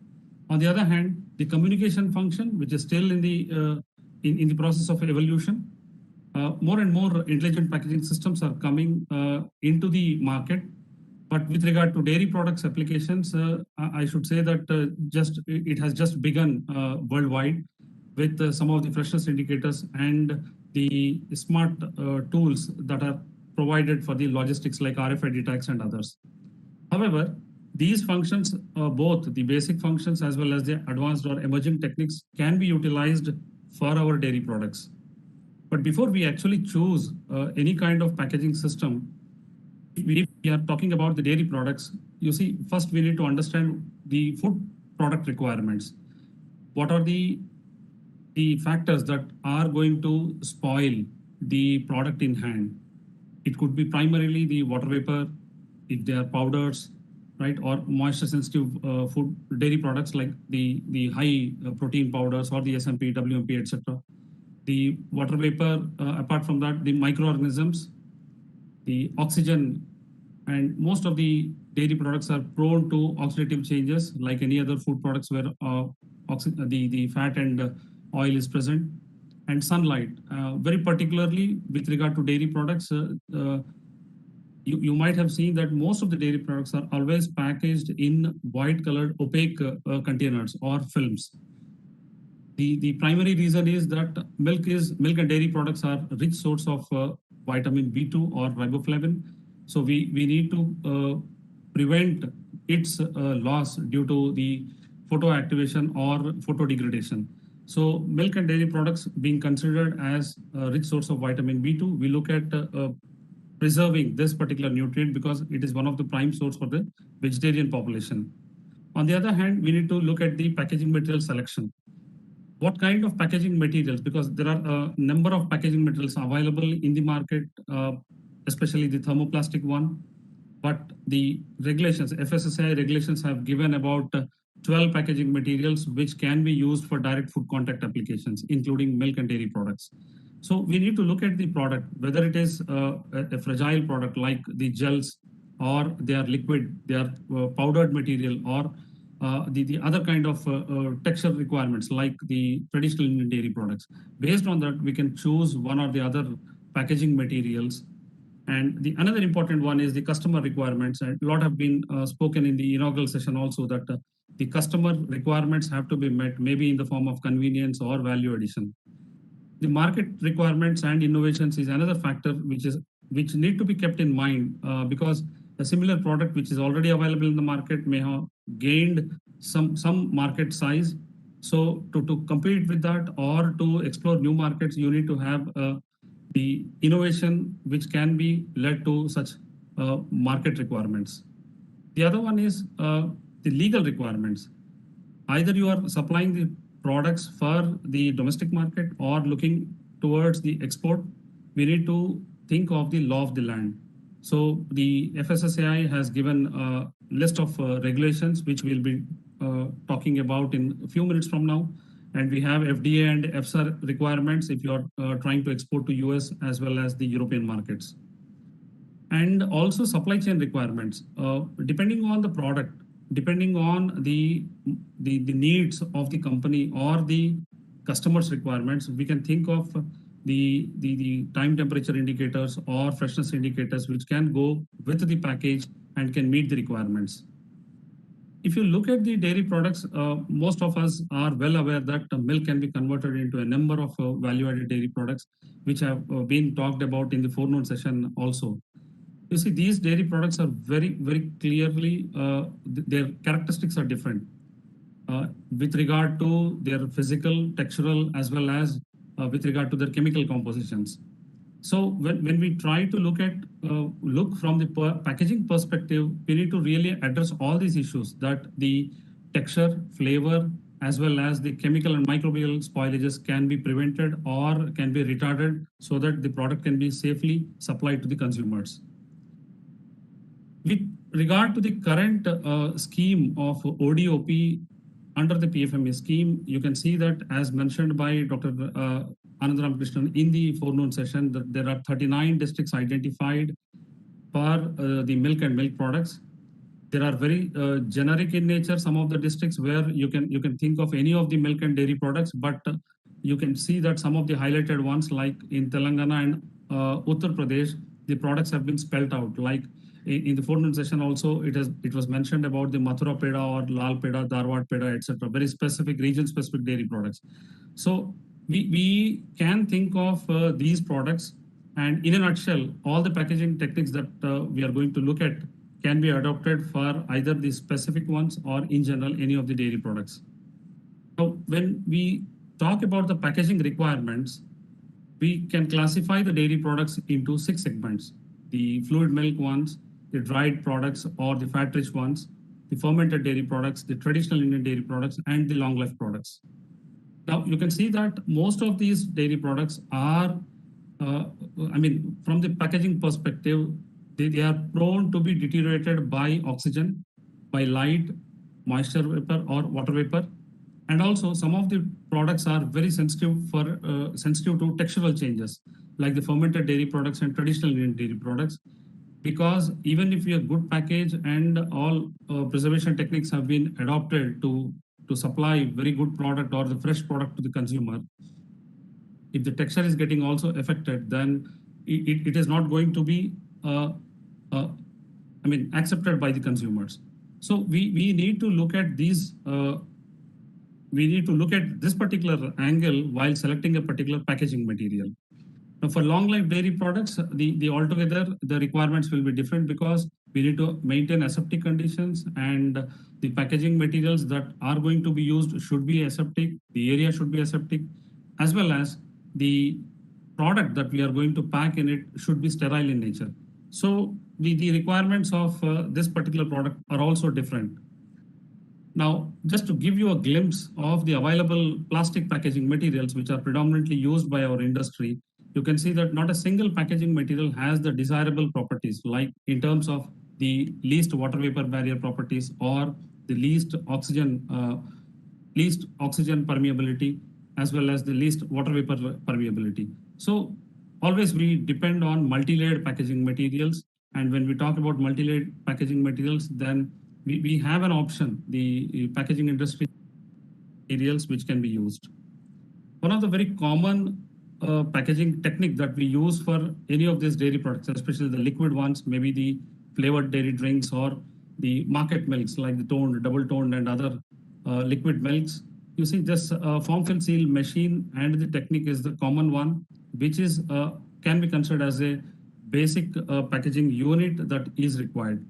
D: On the other hand, the communication function, which is still in the process of evolution, more and more intelligent packaging systems are coming into the market. But with regard to dairy products applications, I should say that it has just begun worldwide with some of the freshness indicators and the smart tools that are provided for the logistics like RFID tags and others. However, these functions, both the basic functions as well as the advanced or emerging techniques, can be utilized for our dairy products. But before we actually choose any kind of packaging system, we are talking about the dairy products. You see, first we need to understand the food product requirements. What are the factors that are going to spoil the product in hand? It could be primarily the water vapor, if they are powders, right, or moisture sensitive food dairy products like the high protein powders or the SMP, WMP, etc. The water vapor, apart from that, the microorganisms, the oxygen, and most of the dairy products are prone to oxidative changes like any other food products where the fat and oil is present, and sunlight. Very particularly with regard to dairy products, you might have seen that most of the dairy products are always packaged in white colored opaque containers or films. The primary reason is that milk and dairy products are a rich source of vitamin B2 or riboflavin. So we need to prevent its loss due to the photoactivation or photodegradation. So milk and dairy products being considered as a rich source of vitamin B2, we look at preserving this particular nutrient because it is one of the prime source for the vegetarian population. On the other hand, we need to look at the packaging material selection. What kind of packaging materials? Because there are a number of packaging materials available in the market, especially the thermoplastic one. But the regulations, FSSAI regulations have given about 12 packaging materials which can be used for direct food contact applications, including milk and dairy products. So we need to look at the product, whether it is a fragile product like the gels, or they are liquid, they are powdered material, or the other kind of texture requirements like the traditional Indian dairy products. Based on that, we can choose one or the other packaging materials And the another important one is the customer requirements. And a lot have been spoken in the inaugural session also that the customer requirements have to be met, maybe in the form of convenience or value addition. The market requirements and innovations is another factor which need to be kept in mind because a similar product which is already available in the market may have gained some market size. So to compete with that or to explore new markets, you need to have the innovation which can be led to such market requirements. The other one is the legal requirements. Either you are supplying the products for the domestic market or looking towards the export, we need to think of the law of the land. So the FSSAI has given a list of regulations which we'll be talking about in a few minutes from now. And we have FDA and EFSA requirements if you're trying to export to US as well as the European markets. And also supply chain requirements, depending on the product, depending on the needs of the company or the customer's requirements, we can think of the time temperature indicators or freshness indicators which can go with the package and can meet the requirements. If you look at the dairy products, most of us are well aware that milk can be converted into a number of value-added dairy products, which have been talked about in the forenoon session also. You see, these dairy products are very, very clearly, their characteristics are different with regard to their physical, textural, as well as with regard to their chemical compositions. So when we try to look from the packaging perspective, we need to really address all these issues, that the texture, flavor, as well as the chemical and microbial spoilages can be prevented or can be retarded so that the product can be safely supplied to the consumers. With regard to the current scheme of ODOP under the PFME scheme, you can see that as mentioned by Dr. Anandaram Krishnan in the forenoon session, that there are 39 districts identified for the milk and milk products. There are very generic in nature, some of the districts where you can think of any of the milk and dairy products, but you can see that some of the highlighted ones like in Telangana and Uttar Pradesh, the products have been spelled out. Like in the forenoon session also, it was mentioned about the Mathura Peda or Lal Peda, Dharwad Peda, etc. Very specific, region-specific dairy products. So we can think of these products, and in a nutshell, all the packaging techniques that we are going to look at can be adopted for either the specific ones or in general any of the dairy products. So when we talk about the packaging requirements, we can classify the dairy products into 6 segments: the fluid milk ones, the dried products or the fat-rich ones, the fermented dairy products, the traditional Indian dairy products, and the long-life products. Now, you can see that most of these dairy products are, from the packaging perspective, they are prone to be deteriorated by oxygen, by light, moisture vapor, or water vapor. And also, some of the products are very sensitive to textural changes, like the fermented dairy products and traditional Indian dairy products. Because even if you have good package and all preservation techniques have been adopted to supply very good product or the fresh product to the consumer, if the texture is getting also affected, then it is not going to be accepted by the consumers. So we need to look at these. We need to look at this particular angle while selecting a particular packaging material. Now, for long life dairy products, the altogether the requirements will be different because we need to maintain aseptic conditions, and the packaging materials that are going to be used should be aseptic. The area should be aseptic, as well as the product that we are going to pack in it should be sterile in nature. So the requirements of this particular product are also different. Now, just to give you a glimpse of the available plastic packaging materials which are predominantly used by our industry, you can see that not a single packaging material has the desirable properties, like in terms of the least water vapor barrier properties or the least oxygen permeability, as well as the least water vapor permeability. So always we depend on multi-layered packaging materials. And when we talk about multi-layered packaging materials, then we have an option, the packaging industry materials which can be used. One of the very common packaging technique that we use for any of these dairy products, especially the liquid ones, maybe the flavored dairy drinks or the market milks like the toned, double toned, and other liquid milks. You see, this form fill seal machine and the technique is the common one, which is can be considered as a basic packaging unit that is required.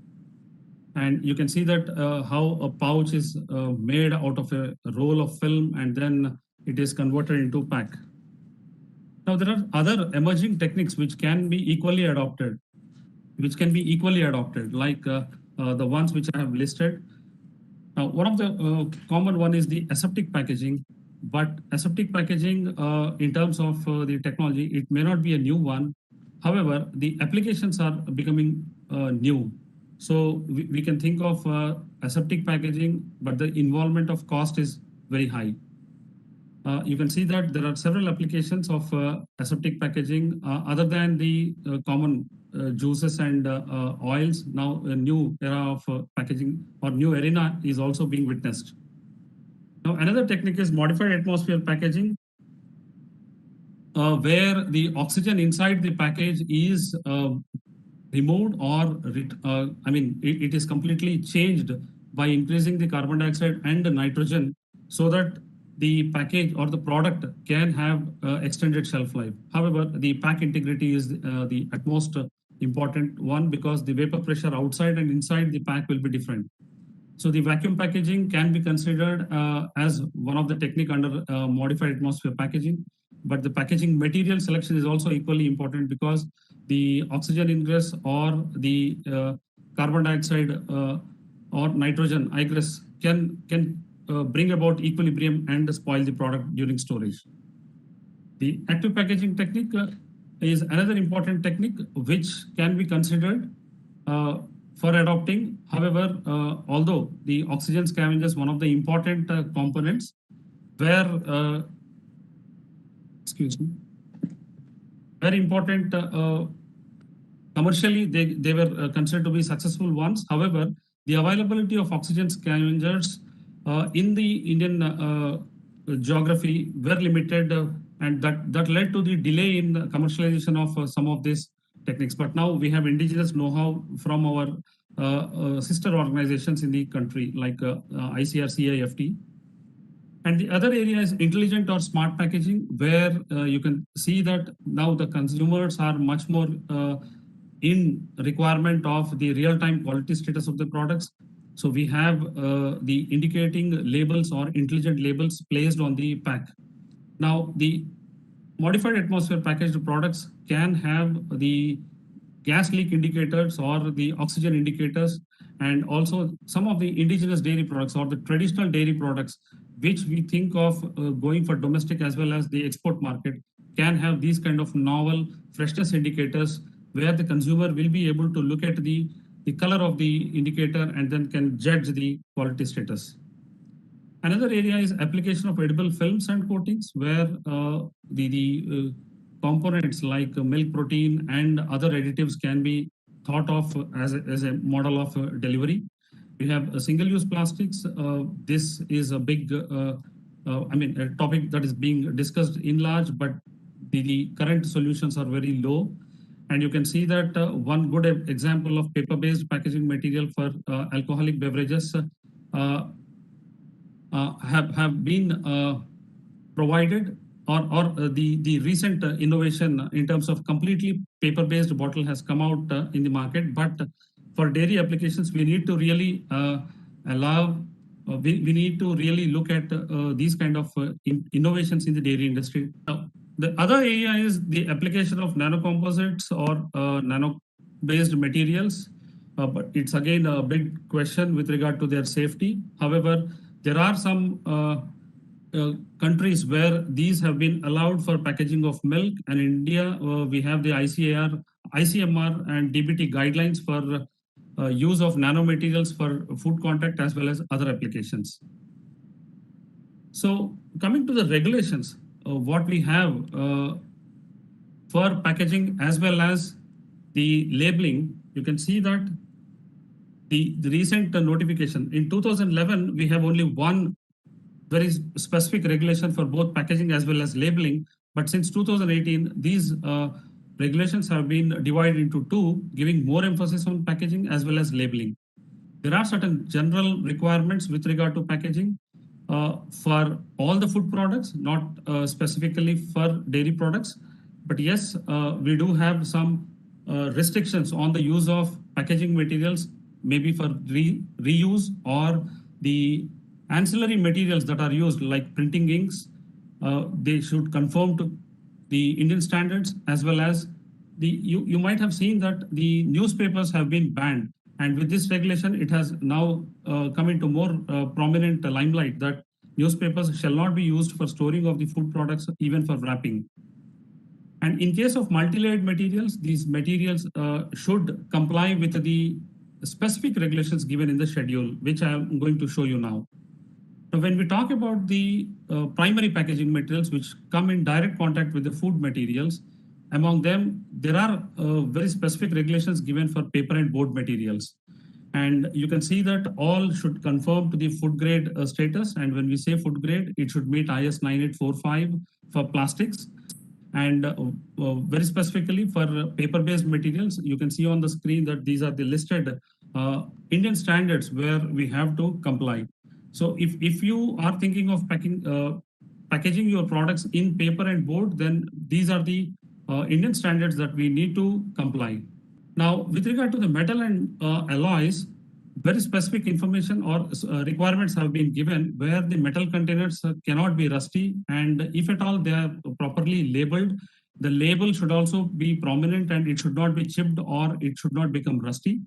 D: And you can see that how a pouch is made out of a roll of film and then it is converted into pack. Now there are other emerging techniques which can be equally adopted, like the ones which I have listed. Now, one of the common one is the aseptic packaging, but aseptic packaging in terms of the technology, it may not be a new one. However, the applications are becoming new. So we can think of aseptic packaging, but the involvement of cost is very high. You can see that there are several applications of aseptic packaging other than the common juices and oils. Now a new era of packaging or new arena is also being witnessed. Now another technique is modified atmosphere packaging, where the oxygen inside the package is removed or it is completely changed by increasing the carbon dioxide and the nitrogen so that the package or the product can have extended shelf life. However, the pack integrity is the utmost important one because the vapor pressure outside and inside the pack will be different. So the vacuum packaging can be considered as one of the technique under modified atmosphere packaging, but the packaging material selection is also equally important because the oxygen ingress or the carbon dioxide or nitrogen egress can bring about equilibrium and spoil the product during storage. The active packaging technique is another important technique which can be considered for adopting. However, although the oxygen scavenger is one of the important components where, very important commercially, they were considered to be successful ones. However, the availability of oxygen scavengers in the Indian geography were limited, and that led to the delay in the commercialization of some of these techniques. But now we have indigenous know-how from our sister organizations in the country like ICR, CIFT. And the other area is intelligent or smart packaging, where you can see that now the consumers are much more in requirement of the real-time quality status of the products. So we have the indicating labels or intelligent labels placed on the pack. Now the modified atmosphere packaged products can have the gas leak indicators or the oxygen indicators, and also some of the indigenous dairy products or the traditional dairy products, which we think of going for domestic as well as the export market, can have these kind of novel freshness indicators where the consumer will be able to look at the color of the indicator and then can judge the quality status. Another area is application of edible films and coatings, where the components like milk protein and other additives can be thought of as a model of delivery. We have single-use plastics. This is a big, a topic that is being discussed in large, but the current solutions are very low. And you can see that one good example of paper-based packaging material for alcoholic beverages have been provided, or the recent innovation in terms of completely paper-based bottle has come out in the market. But for dairy applications, we need to really we need to really look at these kind of innovations in the dairy industry. Now, the other area is the application of nanocomposites or nano-based materials, but it's again a big question with regard to their safety. However, there are some countries where these have been allowed for packaging of milk, and in India we have the ICMR and DBT guidelines for use of nanomaterials for food contact as well as other applications. So coming to the regulations, what we have for packaging as well as the labeling, you can see that the recent notification in 2011, we have only one very specific regulation for both packaging as well as labeling, But since 2018, these regulations have been divided into two, giving more emphasis on packaging as well as labeling. There are certain general requirements with regard to packaging for all the food products, not specifically for dairy products. But yes, we do have some restrictions on the use of packaging materials, maybe for reuse or the ancillary materials that are used, like printing inks. They should conform to the Indian standards, as well as you might have seen that the newspapers have been banned. And with this regulation, it has now come into more prominent limelight that newspapers shall not be used for storing of the food products, even for wrapping. And in case of multi-layered materials, these materials should comply with the specific regulations given in the schedule, which I am going to show you now. So when we talk about the primary packaging materials which come in direct contact with the food materials, among them, there are very specific regulations given for paper and board materials. And you can see that all should conform to the food grade status. And when we say food grade, it should meet IS 9845 for plastics. And very specifically for paper-based materials, you can see on the screen that these are the listed Indian standards where we have to comply. So if you are thinking of packaging your products in paper and board, then these are the Indian standards that we need to comply. Now, with regard to the metal and alloys, very specific information or requirements have been given where the metal containers cannot be rusty, and if at all they are properly labeled, the label should also be prominent and it should not be chipped or it should not become rusty.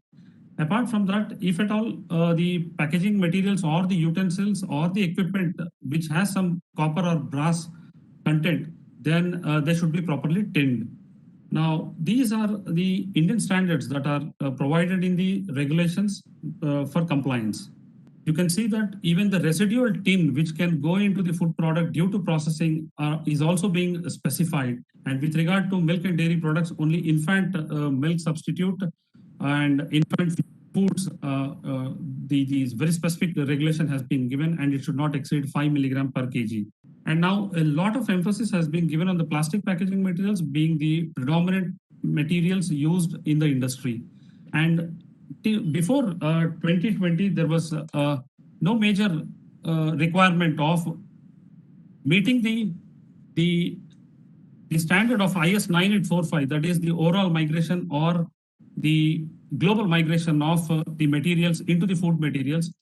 D: Apart from that, if at all the packaging materials or the utensils or the equipment which has some copper or brass content, then they should be properly tinned. Now, these are the Indian standards that are provided in the regulations for compliance. You can see that even the residual tin which can go into the food product due to processing is also being specified. And with regard to milk and dairy products, only infant milk substitute and infant foods, these very specific regulation has been given, and it should not exceed 5 milligram per kg. And now a lot of emphasis has been given on the plastic packaging materials being the predominant materials used in the industry. And before 2020, there was no major requirement of meeting the standard of IS 9845, that is the overall migration or the global migration of the materials into the food materials.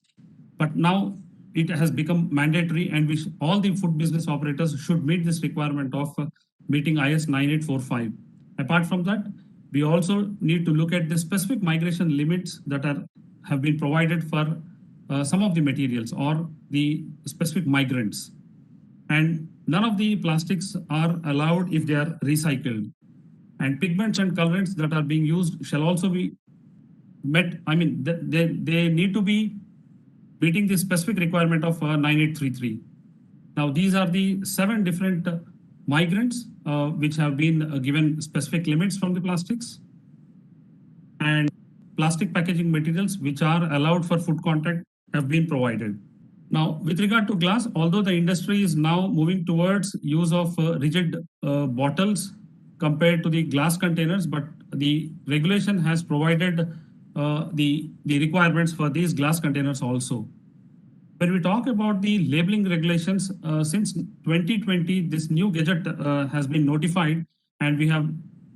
D: But now it has become mandatory, and all the food business operators should meet this requirement of meeting IS 9845. Apart from that, we also need to look at the specific migration limits that have been provided for some of the materials or the specific migrants. And none of the plastics are allowed if they are recycled. And pigments and colorants that are being used shall also be met. I mean, they need to be meeting the specific requirement of 9833. Now, these are the 7 different migrants which have been given specific limits from the plastics, and plastic packaging materials which are allowed for food contact have been provided. Now, with regard to glass, although the industry is now moving towards use of rigid bottles compared to the glass containers, but the regulation has provided the requirements for these glass containers also. When we talk about the labeling regulations, since 2020, this new gadget has been notified, and we have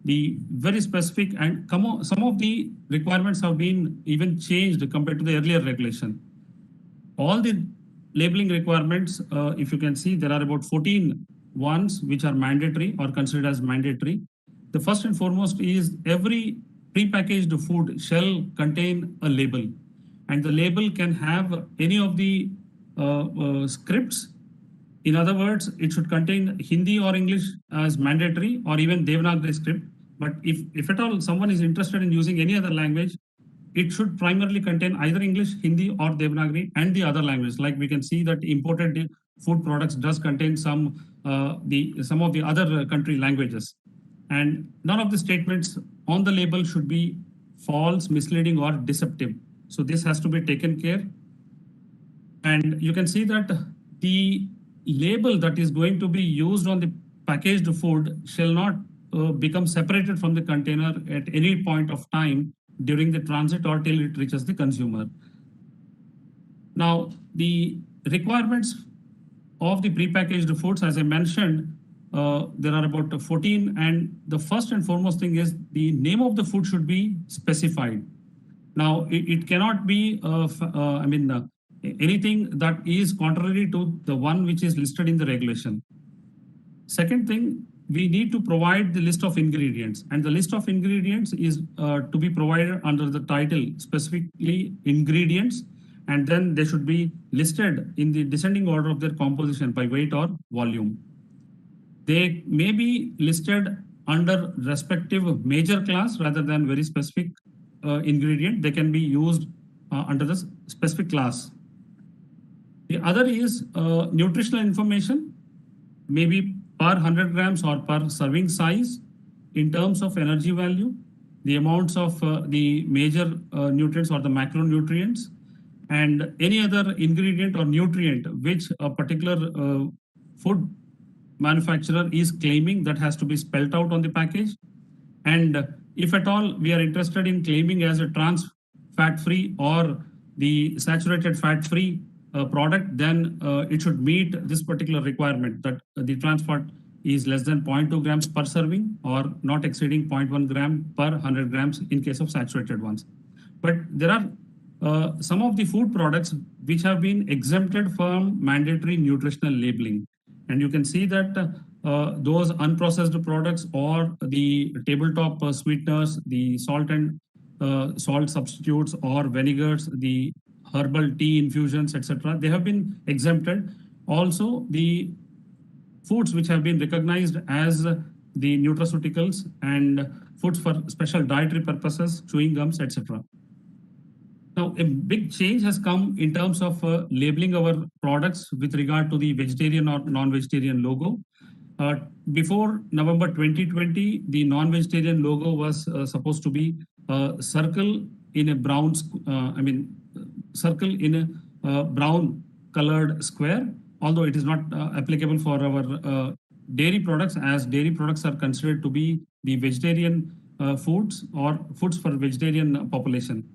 D: the very specific, and some of the requirements have been even changed compared to the earlier regulation. All the labeling requirements, if you can see, there are about 14 ones which are mandatory or considered as mandatory. The first and foremost is every prepackaged food shall contain a label, and the label can have any of the scripts. In other words, it should contain Hindi or English as mandatory, or even Devanagari script. But if at all someone is interested in using any other language, it should primarily contain either English, Hindi, or Devanagari, and the other language. Like we can see that imported food products does contain some of the other country languages. And none of the statements on the label should be false, misleading, or deceptive. So this has to be taken care. And you can see that the label that is going to be used on the packaged food shall not become separated from the container at any point of time during the transit or till it reaches the consumer. Now, the requirements of the prepackaged foods, as I mentioned, there are about 14, and the first and foremost thing is the name of the food should be specified. Now, it cannot be, anything that is contrary to the one which is listed in the regulation. Second thing, we need to provide the list of ingredients, and the list of ingredients is to be provided under the title, specifically ingredients, and then they should be listed in the descending order of their composition by weight or volume. They may be listed under respective major class rather than very specific ingredient. They can be used under the specific class. The other is nutritional information, maybe per 100 grams or per serving size in terms of energy value, the amounts of the major nutrients or the macronutrients, and any other ingredient or nutrient which a particular food manufacturer is claiming, that has to be spelled out on the package. And if at all we are interested in claiming as a trans fat free or the saturated fat free product, then it should meet this particular requirement that the trans fat is less than 0.2 grams per serving or not exceeding 0.1 gram per 100 grams in case of saturated ones. But there are some of the food products which have been exempted from mandatory nutritional labeling. And you can see that those unprocessed products or the tabletop sweeteners, the salt and salt substitutes or vinegars, the herbal tea infusions, etc., they have been exempted. Also, the foods which have been recognized as the nutraceuticals and foods for special dietary purposes, chewing gums, etc. Now, a big change has come in terms of labeling our products with regard to the vegetarian or non-vegetarian logo. Before November 2020, the non-vegetarian logo was supposed to be a circle in a brown, circle in a brown colored square, although it is not applicable for our dairy products, as dairy products are considered to be the vegetarian foods or foods for vegetarian population.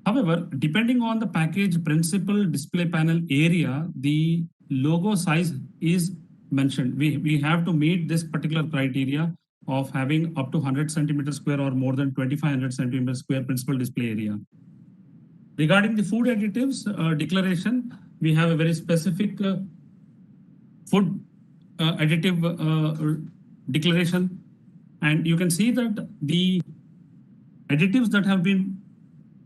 D: However, depending on the package principal display panel area, the logo size is mentioned. We have to meet this particular criteria of having up to 100 centimeters square or more than 2500 centimeters square principal display area. Regarding the food additives declaration, we have a very specific food additive declaration, and you can see that the additives that have been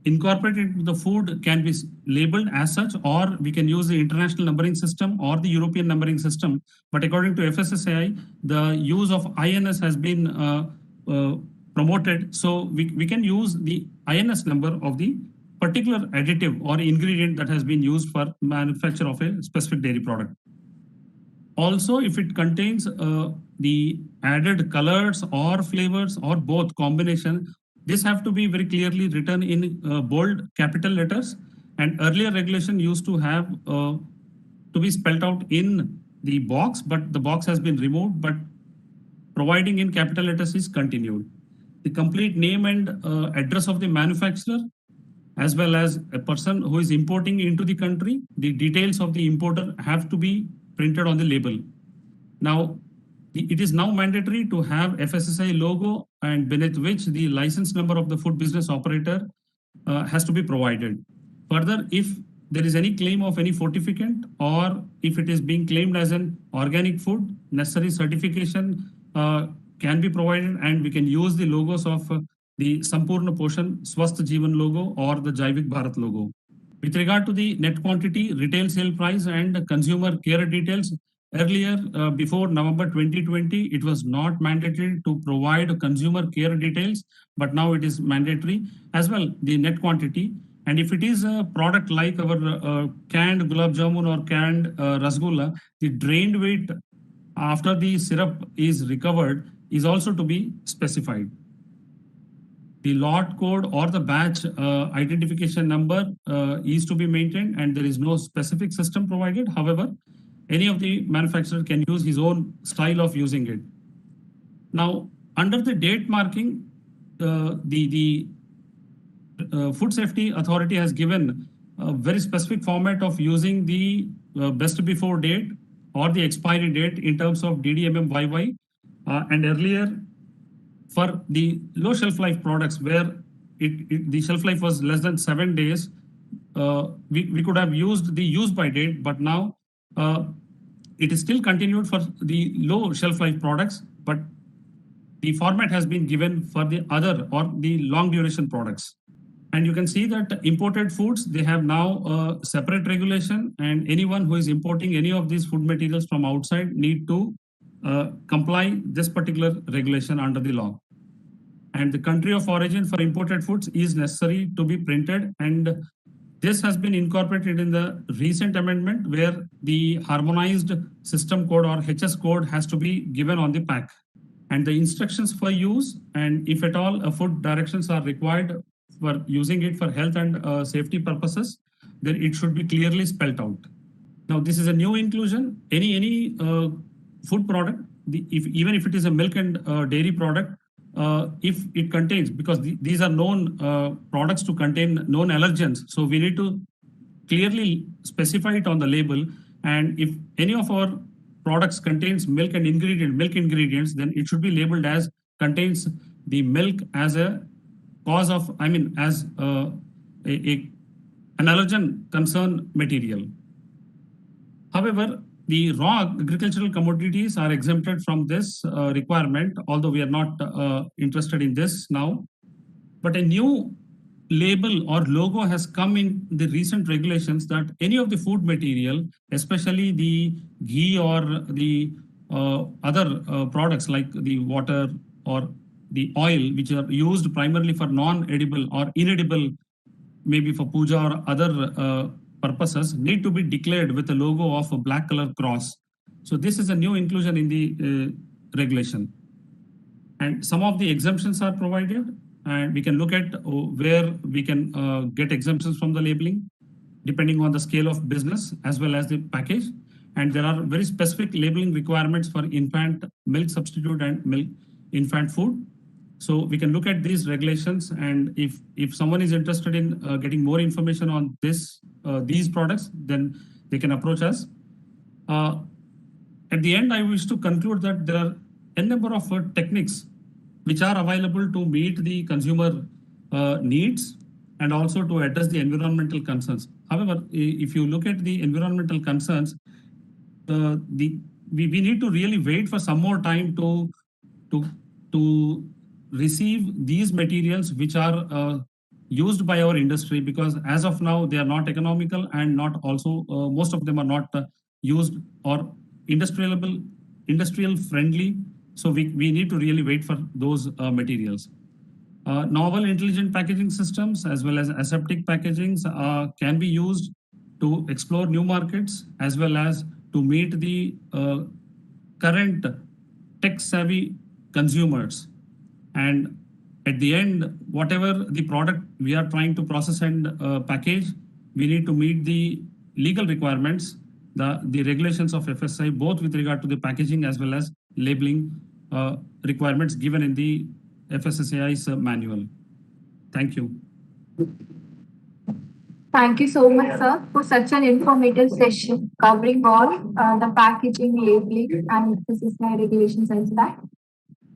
D: incorporated into the food can be labeled as such, or we can use the international numbering system or the European numbering system. But according to FSSAI, the use of INS has been promoted. So we can use the INS number of the particular additive or ingredient that has been used for manufacture of a specific dairy product. Also, if it contains the added colors or flavors or both combination, this have to be very clearly written in bold capital letters, and earlier regulation used to have to be spelled out in the box, but the box has been removed, but providing in capital letters is continued. The complete name and address of the manufacturer, as well as a person who is importing into the country, the details of the importer have to be printed on the label. Now, it is now mandatory to have FSSAI logo, and beneath which the license number of the food business operator has to be provided. Further, if there is any claim of any fortificant, or if it is being claimed as an organic food, necessary certification can be provided, and we can use the logos of the Sampurna Poshan Swasth Jeevan logo or the Jaivik Bharat logo. With regard to the net quantity, retail sale price, and consumer care details, earlier, before November 2020, it was not mandatory to provide consumer care details, but now it is mandatory as well, the net quantity. And if it is a product like our canned gulab jamun or canned rasgulla, the drained weight after the syrup is recovered is also to be specified. The lot code or the batch identification number is to be maintained, and there is no specific system provided. However, any of the manufacturer can use his own style of using it. Now, under the date marking, the Food Safety Authority has given a very specific format of using the best before date or the expiry date in terms of DDMMYY. And earlier, for the low shelf life products where the shelf life was less than 7 days, we could have used the use by date, but now it is still continued for the low shelf life products, but the format has been given for the other or the long duration products. And you can see that imported foods, they have now a separate regulation, and anyone who is importing any of these food materials from outside need to comply this particular regulation under the law. And the country of origin for imported foods is necessary to be printed, and this has been incorporated in the recent amendment where the harmonized system code or HS code has to be given on the pack. And the instructions for use, and if at all food directions are required for using it for health and safety purposes, then it should be clearly spelled out. Now, this is a new inclusion. Any food product, even if it is a milk and dairy product, if it contains, because these are known products to contain known allergens, so we need to clearly specify it on the label. And if any of our products contains milk ingredients, then it should be labeled as contains the milk as a cause of, as an allergen concern material. However, the raw agricultural commodities are exempted from this requirement, although we are not interested in this now. But a new label or logo has come in the recent regulations that any of the food material, especially the ghee or the other products like the water or the oil, which are used primarily for non-edible or inedible, maybe for puja or other purposes, need to be declared with a logo of a black color cross. So this is a new inclusion in the regulation. And some of the exemptions are provided, and we can look at where we can get exemptions from the labeling, depending on the scale of business as well as the package. And there are very specific labeling requirements for infant milk substitute and milk infant food. So we can look at these regulations, and if someone is interested in getting more information on these products, then they can approach us. At the end, I wish to conclude that there are a number of techniques which are available to meet the consumer needs and also to address the environmental concerns. However, if you look at the environmental concerns, we need to really wait for some more time to receive these materials which are used by our industry, because as of now they are not economical and not also most of them are not used or industrial friendly. So we need to really wait for those materials. Novel intelligent packaging systems as well as aseptic packagings can be used to explore new markets as well as to meet the current tech savvy consumers. And at the end, whatever the product we are trying to process and package, we need to meet the legal requirements, the regulations of FSSAI, both with regard to the packaging as well as labeling requirements given in the FSSAI's manual. Thank you.
A: Thank you so much, sir, for such an informative session covering all the packaging, labeling, and FSSAI regulations as that.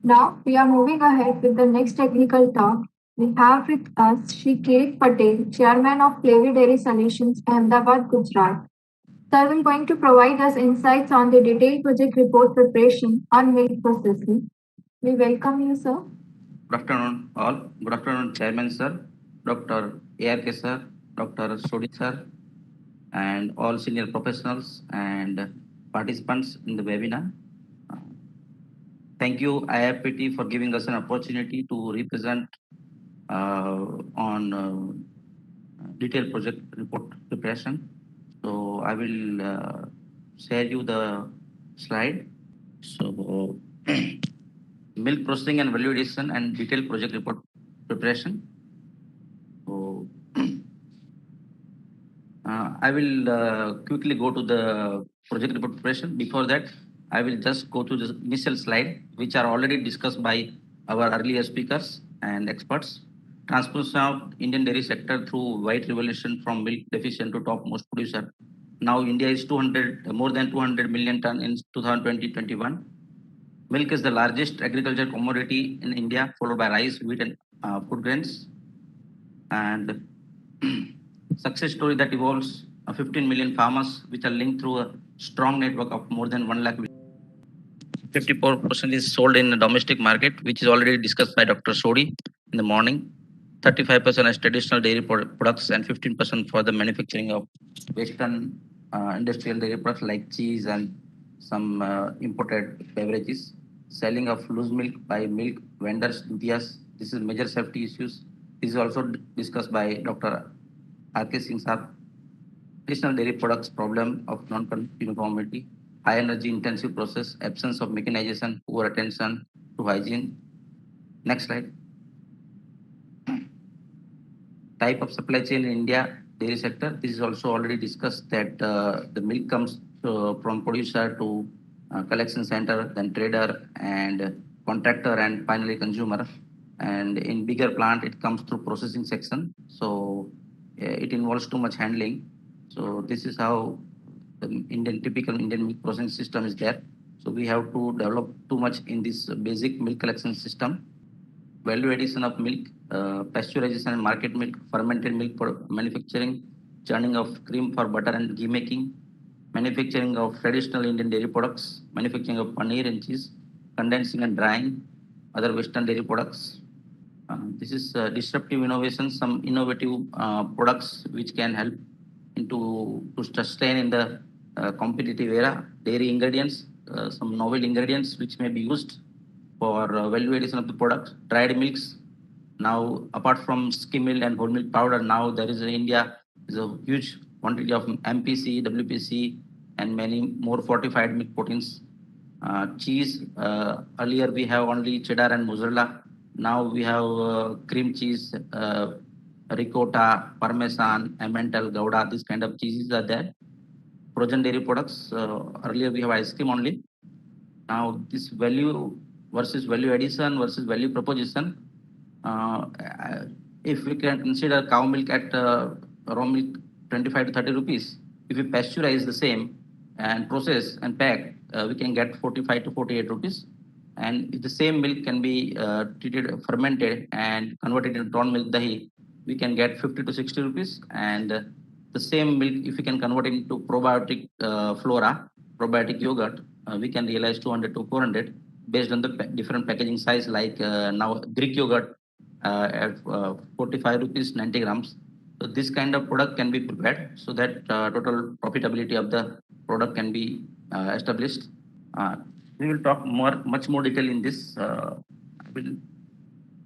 A: Now we are moving ahead with the next technical talk. We have with us Shri K. Patel, Chairman of Flavor Dairy Solutions, Ahmedabad, Gujarat. Sir will going to provide us insights on the detailed project report preparation on milk processing. We welcome you, sir.
E: Good afternoon, all. Good afternoon, Chairman, sir, Dr. ARK, sir, Dr. Sodhi, sir, and all senior professionals and participants in the webinar. Thank you, IFPT, for giving us an opportunity to represent on detailed project report preparation. So I will share you the slide. So milk processing and value addition and detailed project report preparation. So I will quickly go to the project report preparation. Before that, I will just go to the initial slide, which are already discussed by our earlier speakers and experts. Transformation of Indian dairy sector through wide revolution from milk deficient to topmost producer. Now India is more than 200 million ton in 2020-21. Milk is the largest agricultural commodity in India, followed by rice, wheat, and food grains. And success story that involves 15 million farmers, which are linked through a strong network of more than 1 lakh. 54% is sold in the domestic market, which is already discussed by Dr. Sodi in the morning. 35% as traditional dairy products and 15% for the manufacturing of Western industrial dairy products like cheese and some imported beverages. Selling of loose milk by milk vendors, Dutias. This is major safety issues. This is also discussed by Dr. R.K. Singh Saab. Traditional dairy products problem of non-uniformity, high energy intensive process, absence of mechanization, poor attention to hygiene. Next slide. Type of supply chain in India dairy sector. This is also already discussed that the milk comes from producer to collection center, then trader and contractor, and finally consumer. And in bigger plant, it comes through processing section. So it involves too much handling. So this is how the typical Indian milk processing system is there. So we have to develop too much in this basic milk collection system. Value addition of milk, pasteurization and market milk, fermented milk for manufacturing, churning of cream for butter and ghee making, manufacturing of traditional Indian dairy products, manufacturing of paneer and cheese, condensing and drying, other Western dairy products. This is disruptive innovation, some innovative products which can help to sustain in the competitive era. Dairy ingredients, some novel ingredients which may be used for value addition of the product. Dried milks. Now, apart from skim milk and whole milk powder, now there is in India is a huge quantity of MPC, WPC, and many more fortified milk proteins. Cheese. Earlier we have only cheddar and mozzarella. Now we have cream cheese, ricotta, parmesan, emmental, gouda. These kind of cheeses are there. Frozen dairy products. Earlier we have ice cream only. Now this value versus value addition versus value proposition. If we can consider cow milk at raw milk 25 to 30 rupees, if we pasteurize the same and process and pack, we can get 45 to 48 rupees. And if the same milk can be treated, fermented and converted into drawn milk dahi, we can get 50 to 60 rupees. And the same milk, if we can convert it into probiotic flora, probiotic yogurt, we can realize 200 to 400 based on the different packaging size. Like now Greek yogurt at 45 rupees 90 grams. So this kind of product can be prepared so that total profitability of the product can be established. We will talk much more detail in this. I will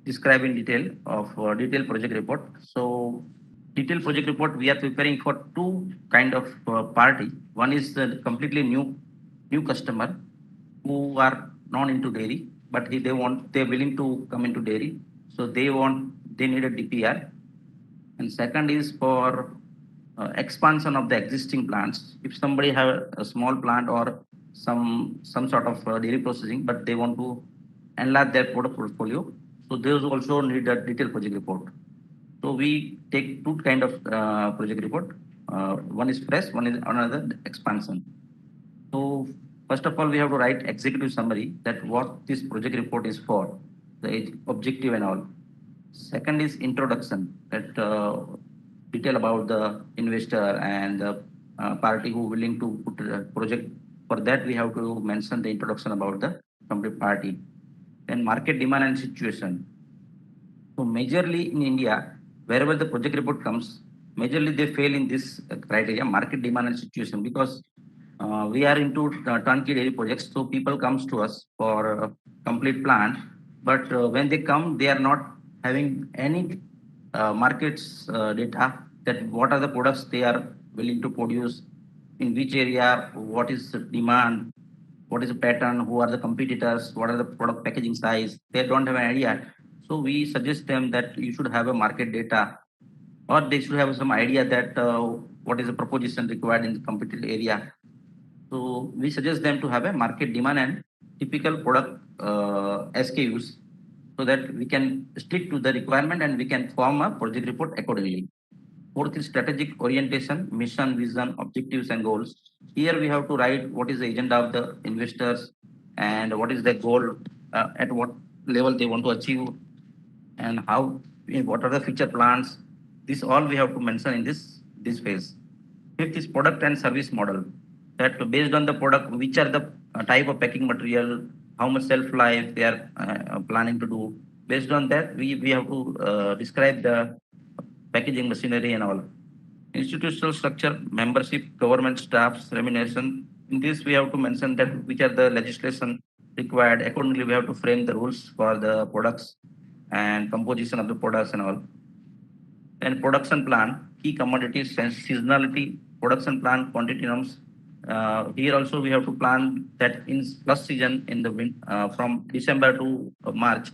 E: describe in detail of detailed project report. So detailed project report, we are preparing for two kind of party. One is the completely new customer who are non into dairy, but they're willing to come into dairy. So they need a DPR. And second is for expansion of the existing plants. If somebody have a small plant or some sort of dairy processing, but they want to enlarge their product portfolio, so those also need a detailed project report. So we take two kind of project report. One is fresh, one is another expansion. So first of all, we have to write executive summary that what this project report is for, the objective and all. Second is introduction, that detail about the investor and the party who willing to put a project. For that, we have to mention the introduction about the complete party. Then market demand and situation. So majorly in India, wherever the project report comes, majorly they fail in this criteria, market demand and situation, because we are into turnkey dairy projects. So people comes to us for a complete plan, but when they come, they are not having any markets data that what are the products they are willing to produce, in which area, what is the demand, what is the pattern, who are the competitors, what are the product packaging size. They don't have an idea. So we suggest them that you should have a market data or they should have some idea that what is the proposition required in the competitive area. So we suggest them to have a market demand and typical product SKUs so that we can stick to the requirement and we can form a project report accordingly. Fourth is strategic orientation, mission, vision, objectives, and goals. Here we have to write what is the agenda of the investors and what is their goal, at what level they want to achieve, and how, what are the future plans. This all we have to mention in this phase. Fifth is product and service model. That based on the product, which are the type of packing material, how much shelf life they are planning to do. Based on that, we have to describe the packaging machinery and all. Institutional structure, membership, government staffs, remuneration. In this, we have to mention that which are the legislation required. Accordingly, we have to frame the rules for the products and composition of the products and all. And production plan, key commodities, seasonality, production plan, quantity norms. Here also we have to plan that in plus season in the from December to March,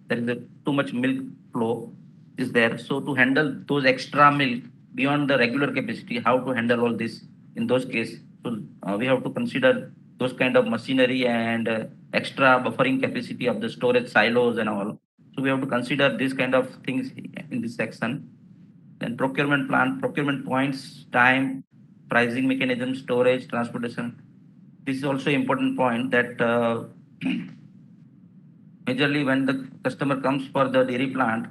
E: there is too much milk flow is there. So to handle those extra milk beyond the regular capacity, how to handle all this in those cases. So we have to consider those kind of machinery and extra buffering capacity of the storage silos and all. So we have to consider this kind of things in this section. Then procurement plan, procurement points, time, pricing mechanism, storage, transportation. This is also important point that majorly when the customer comes for the dairy plant,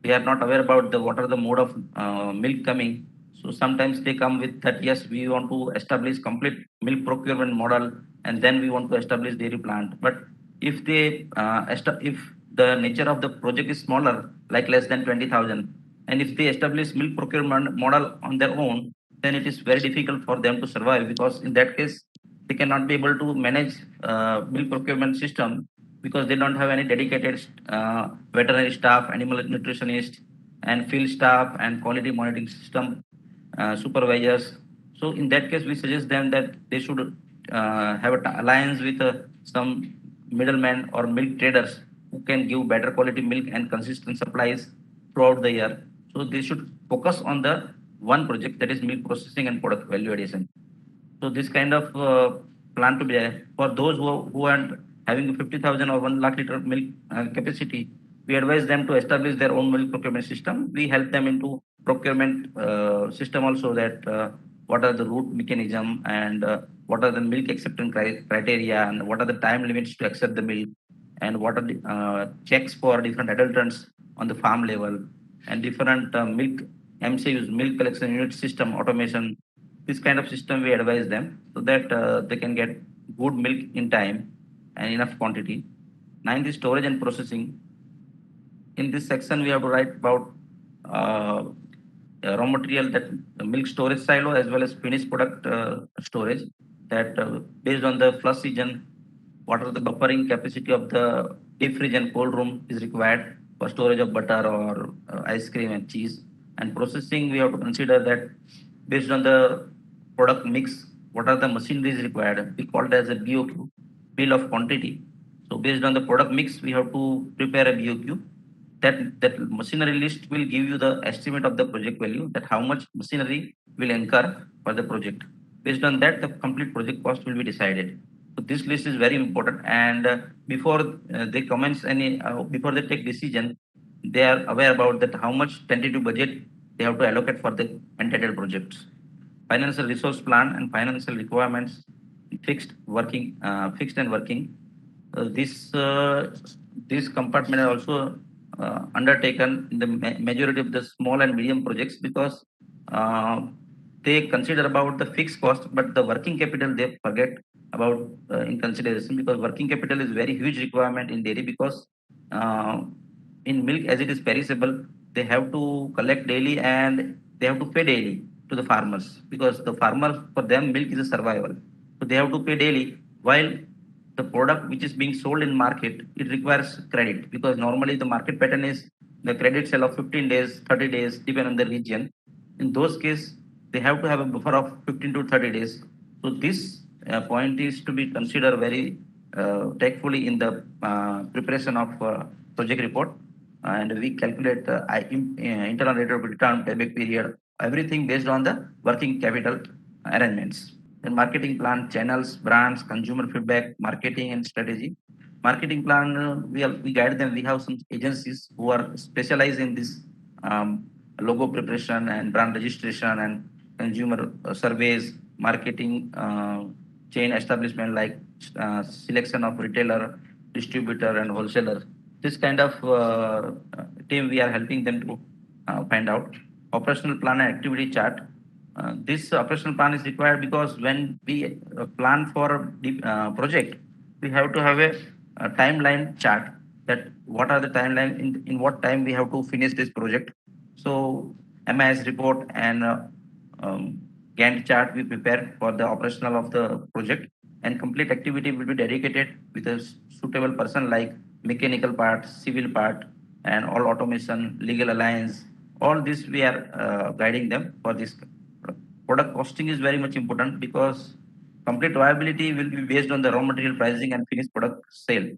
E: they are not aware about what are the mode of milk coming. So sometimes they come with that, yes, we want to establish complete milk procurement model and then we want to establish dairy plant. But if they if the nature of the project is smaller, like less than 20,000, and if they establish milk procurement model on their own, then it is very difficult for them to survive, because in that case they cannot be able to manage milk procurement system, because they don't have any dedicated veterinary staff, animal nutritionist, and field staff, and quality monitoring system supervisors. So in that case, we suggest them that they should have an alliance with some middlemen or milk traders who can give better quality milk and consistent supplies throughout the year. So they should focus on the one project, that is milk processing and product value addition. So this kind of plan to be there for those who are having 50,000 or 1 lakh liter milk capacity. We advise them to establish their own milk procurement system. We help them into procurement system also, that what are the route mechanism and what are the milk acceptance criteria and what are the time limits to accept the milk, and what are the checks for different adulterants on the farm level, and different milk MCUs, milk collection unit system automation. This kind of system we advise them so that they can get good milk in time and enough quantity. Ninth is storage and processing. In this section, we have to write about raw material, that milk storage silo as well as finished product storage, that based on the flush season, what are the buffering capacity of the deep fridge and cold room is required for storage of butter or ice cream and cheese. And processing, we have to consider that based on the product mix, what are the machineries required. We call it as a BOQ, bill of quantity. So based on the product mix, we have to prepare a BOQ. That machinery list will give you the estimate of the project value, that how much machinery will incur for the project. Based on that, the complete project cost will be decided. So this list is very important, and before they commence any, before they take decision, they are aware about that how much tentative budget they have to allocate for the entitled projects. Financial resource plan and financial requirements, fixed and working. This compartment are also undertaken in the majority of the small and medium projects, because they consider about the fixed cost, but the working capital they forget about in consideration, because working capital is very huge requirement in dairy, because in milk, as it is perishable, they have to collect daily and they have to pay daily to the farmers, because the farmer, for them milk is a survival. So they have to pay daily, while the product which is being sold in market, it requires credit, because normally the market pattern is the credit sale of 15 days, 30 days, depending on the region. In those cases, they have to have a buffer of 15 to 30 days. So this point is to be considered very carefully in the preparation of project report. and we calculate the internal rate of return, payback period, everything based on the working capital arrangements. Then marketing plan, channels, brands, consumer feedback, marketing and strategy. Marketing plan, we guide them. We have some agencies who are specialized in this logo preparation and brand registration and consumer surveys, marketing chain establishment like selection of retailer, distributor, and wholesaler. This kind of team we are helping them to find out. Operational plan and activity chart. This operational plan is required because when we plan for the project, we have to have a timeline chart that what are the timeline in what time we have to finish this project. So MIS report and Gantt chart we prepare for the operational of the project, and complete activity will be dedicated with a suitable person like mechanical part, civil part, and all automation, legal alliance. All this we are guiding them for this. Product costing is very much important because complete viability will be based on the raw material pricing and finished product sale.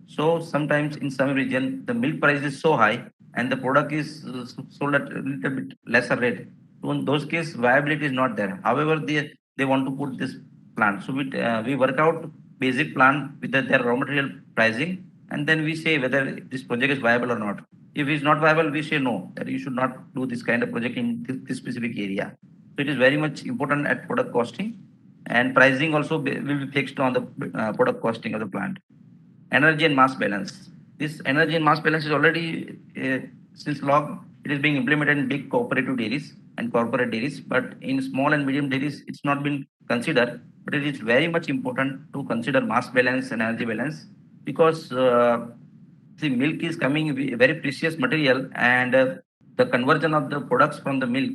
E: So sometimes in some region the milk price is so high and the product is sold at a little bit lesser rate. So in those cases viability is not there. However, they want to put this plant. So we work out basic plan with their raw material pricing, and then we say whether this project is viable or not. If it's not viable, we say no, that you should not do this kind of project in this specific area. So it is very much important at product costing, and pricing also will be fixed on the product costing of the plant. Energy and mass balance. This energy and mass balance is already since long it is being implemented in big cooperative dairies and corporate dairies, but in small and medium dairies it's not been considered. But it is very much important to consider mass balance and energy balance because the milk is coming very precious material, and the conversion of the products from the milk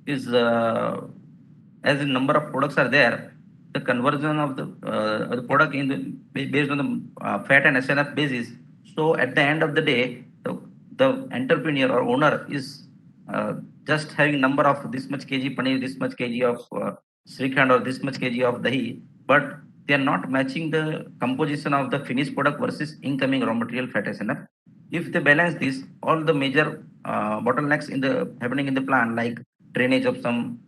E: is as the number of products are there, the conversion of the product in the based on the fat and SNF basis. So at the end of the day, the entrepreneur or owner is just having number of this much kg paneer, this much kg of srikhand, or this much kg of dahi, but they are not matching the composition of the finished product versus incoming raw material fat SNF. If they balance this, all the major bottlenecks in the happening in the plant, like drainage of some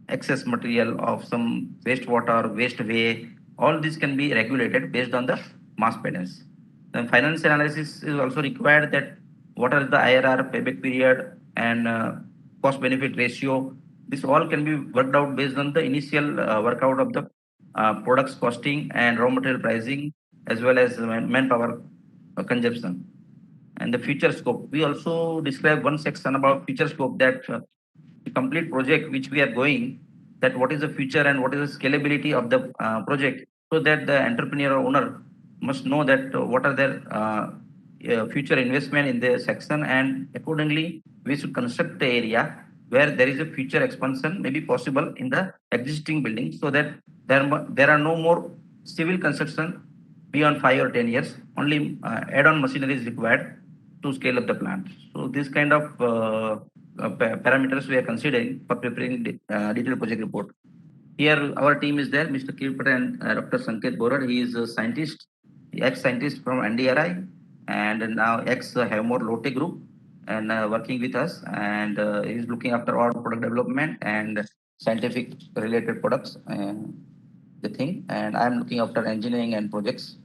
E: excess material of some wastewater, waste way, all this can be regulated based on the mass balance. Then finance analysis is also required, that what are the IRR, payback period, and cost benefit ratio. This all can be worked out based on the initial workout of the products costing and raw material pricing, as well as manpower consumption. And the future scope. We also describe one section about future scope, that the complete project which we are going, that what is the future and what is the scalability of the project, so that the entrepreneur or owner must know that what are their future investment in the section, and accordingly we should construct the area where there is a future expansion may be possible in the existing building, so that there are no more civil construction beyond 5 or 10 years. Only add-on machinery is required to scale up the plant. So this kind of parameters we are considering for preparing the detailed project report. Here our team is there, Mr. Kirpat and Dr. Sanket Borar. He is a scientist, ex-scientist from NDRI, and now ex-Havmor Lotte Group, and working with us, and he is looking after all product development and scientific related products, the thing, and I am looking after engineering and projects.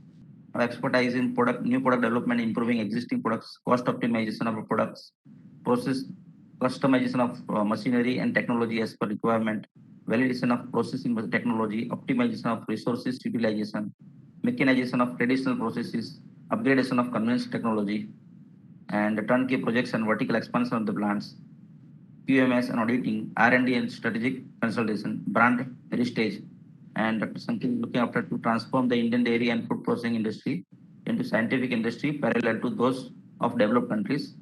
E: Our expertise in new product development, improving existing products, cost optimization of products, process customization of machinery and technology as per requirement, validation of processing technology, optimization of resources utilization, mechanization of traditional processes, upgradation of conventional technology, and turnkey projects and vertical expansion of the plants, QMS and auditing, R&D and strategic consultation, brand heritage, and Dr. Sanket looking after to transform the Indian dairy and food processing industry into scientific industry parallel to those of developed countries.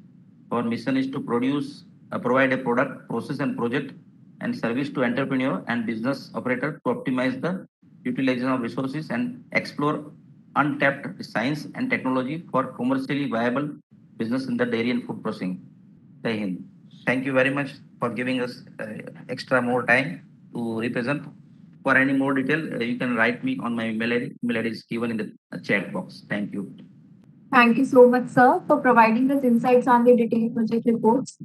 E: Our mission is to provide a product, process, and project and service to entrepreneur and business operator to optimize the utilization of resources and explore untapped science and technology for commercially viable business in the dairy and food processing. Jai Hind. Thank you very much for giving us extra more time to represent. For any more detail, you can write me on my email ID. Email ID is given in the chat box. Thank you.
A: Thank you so much, sir, for providing us insights on the detailed project reports.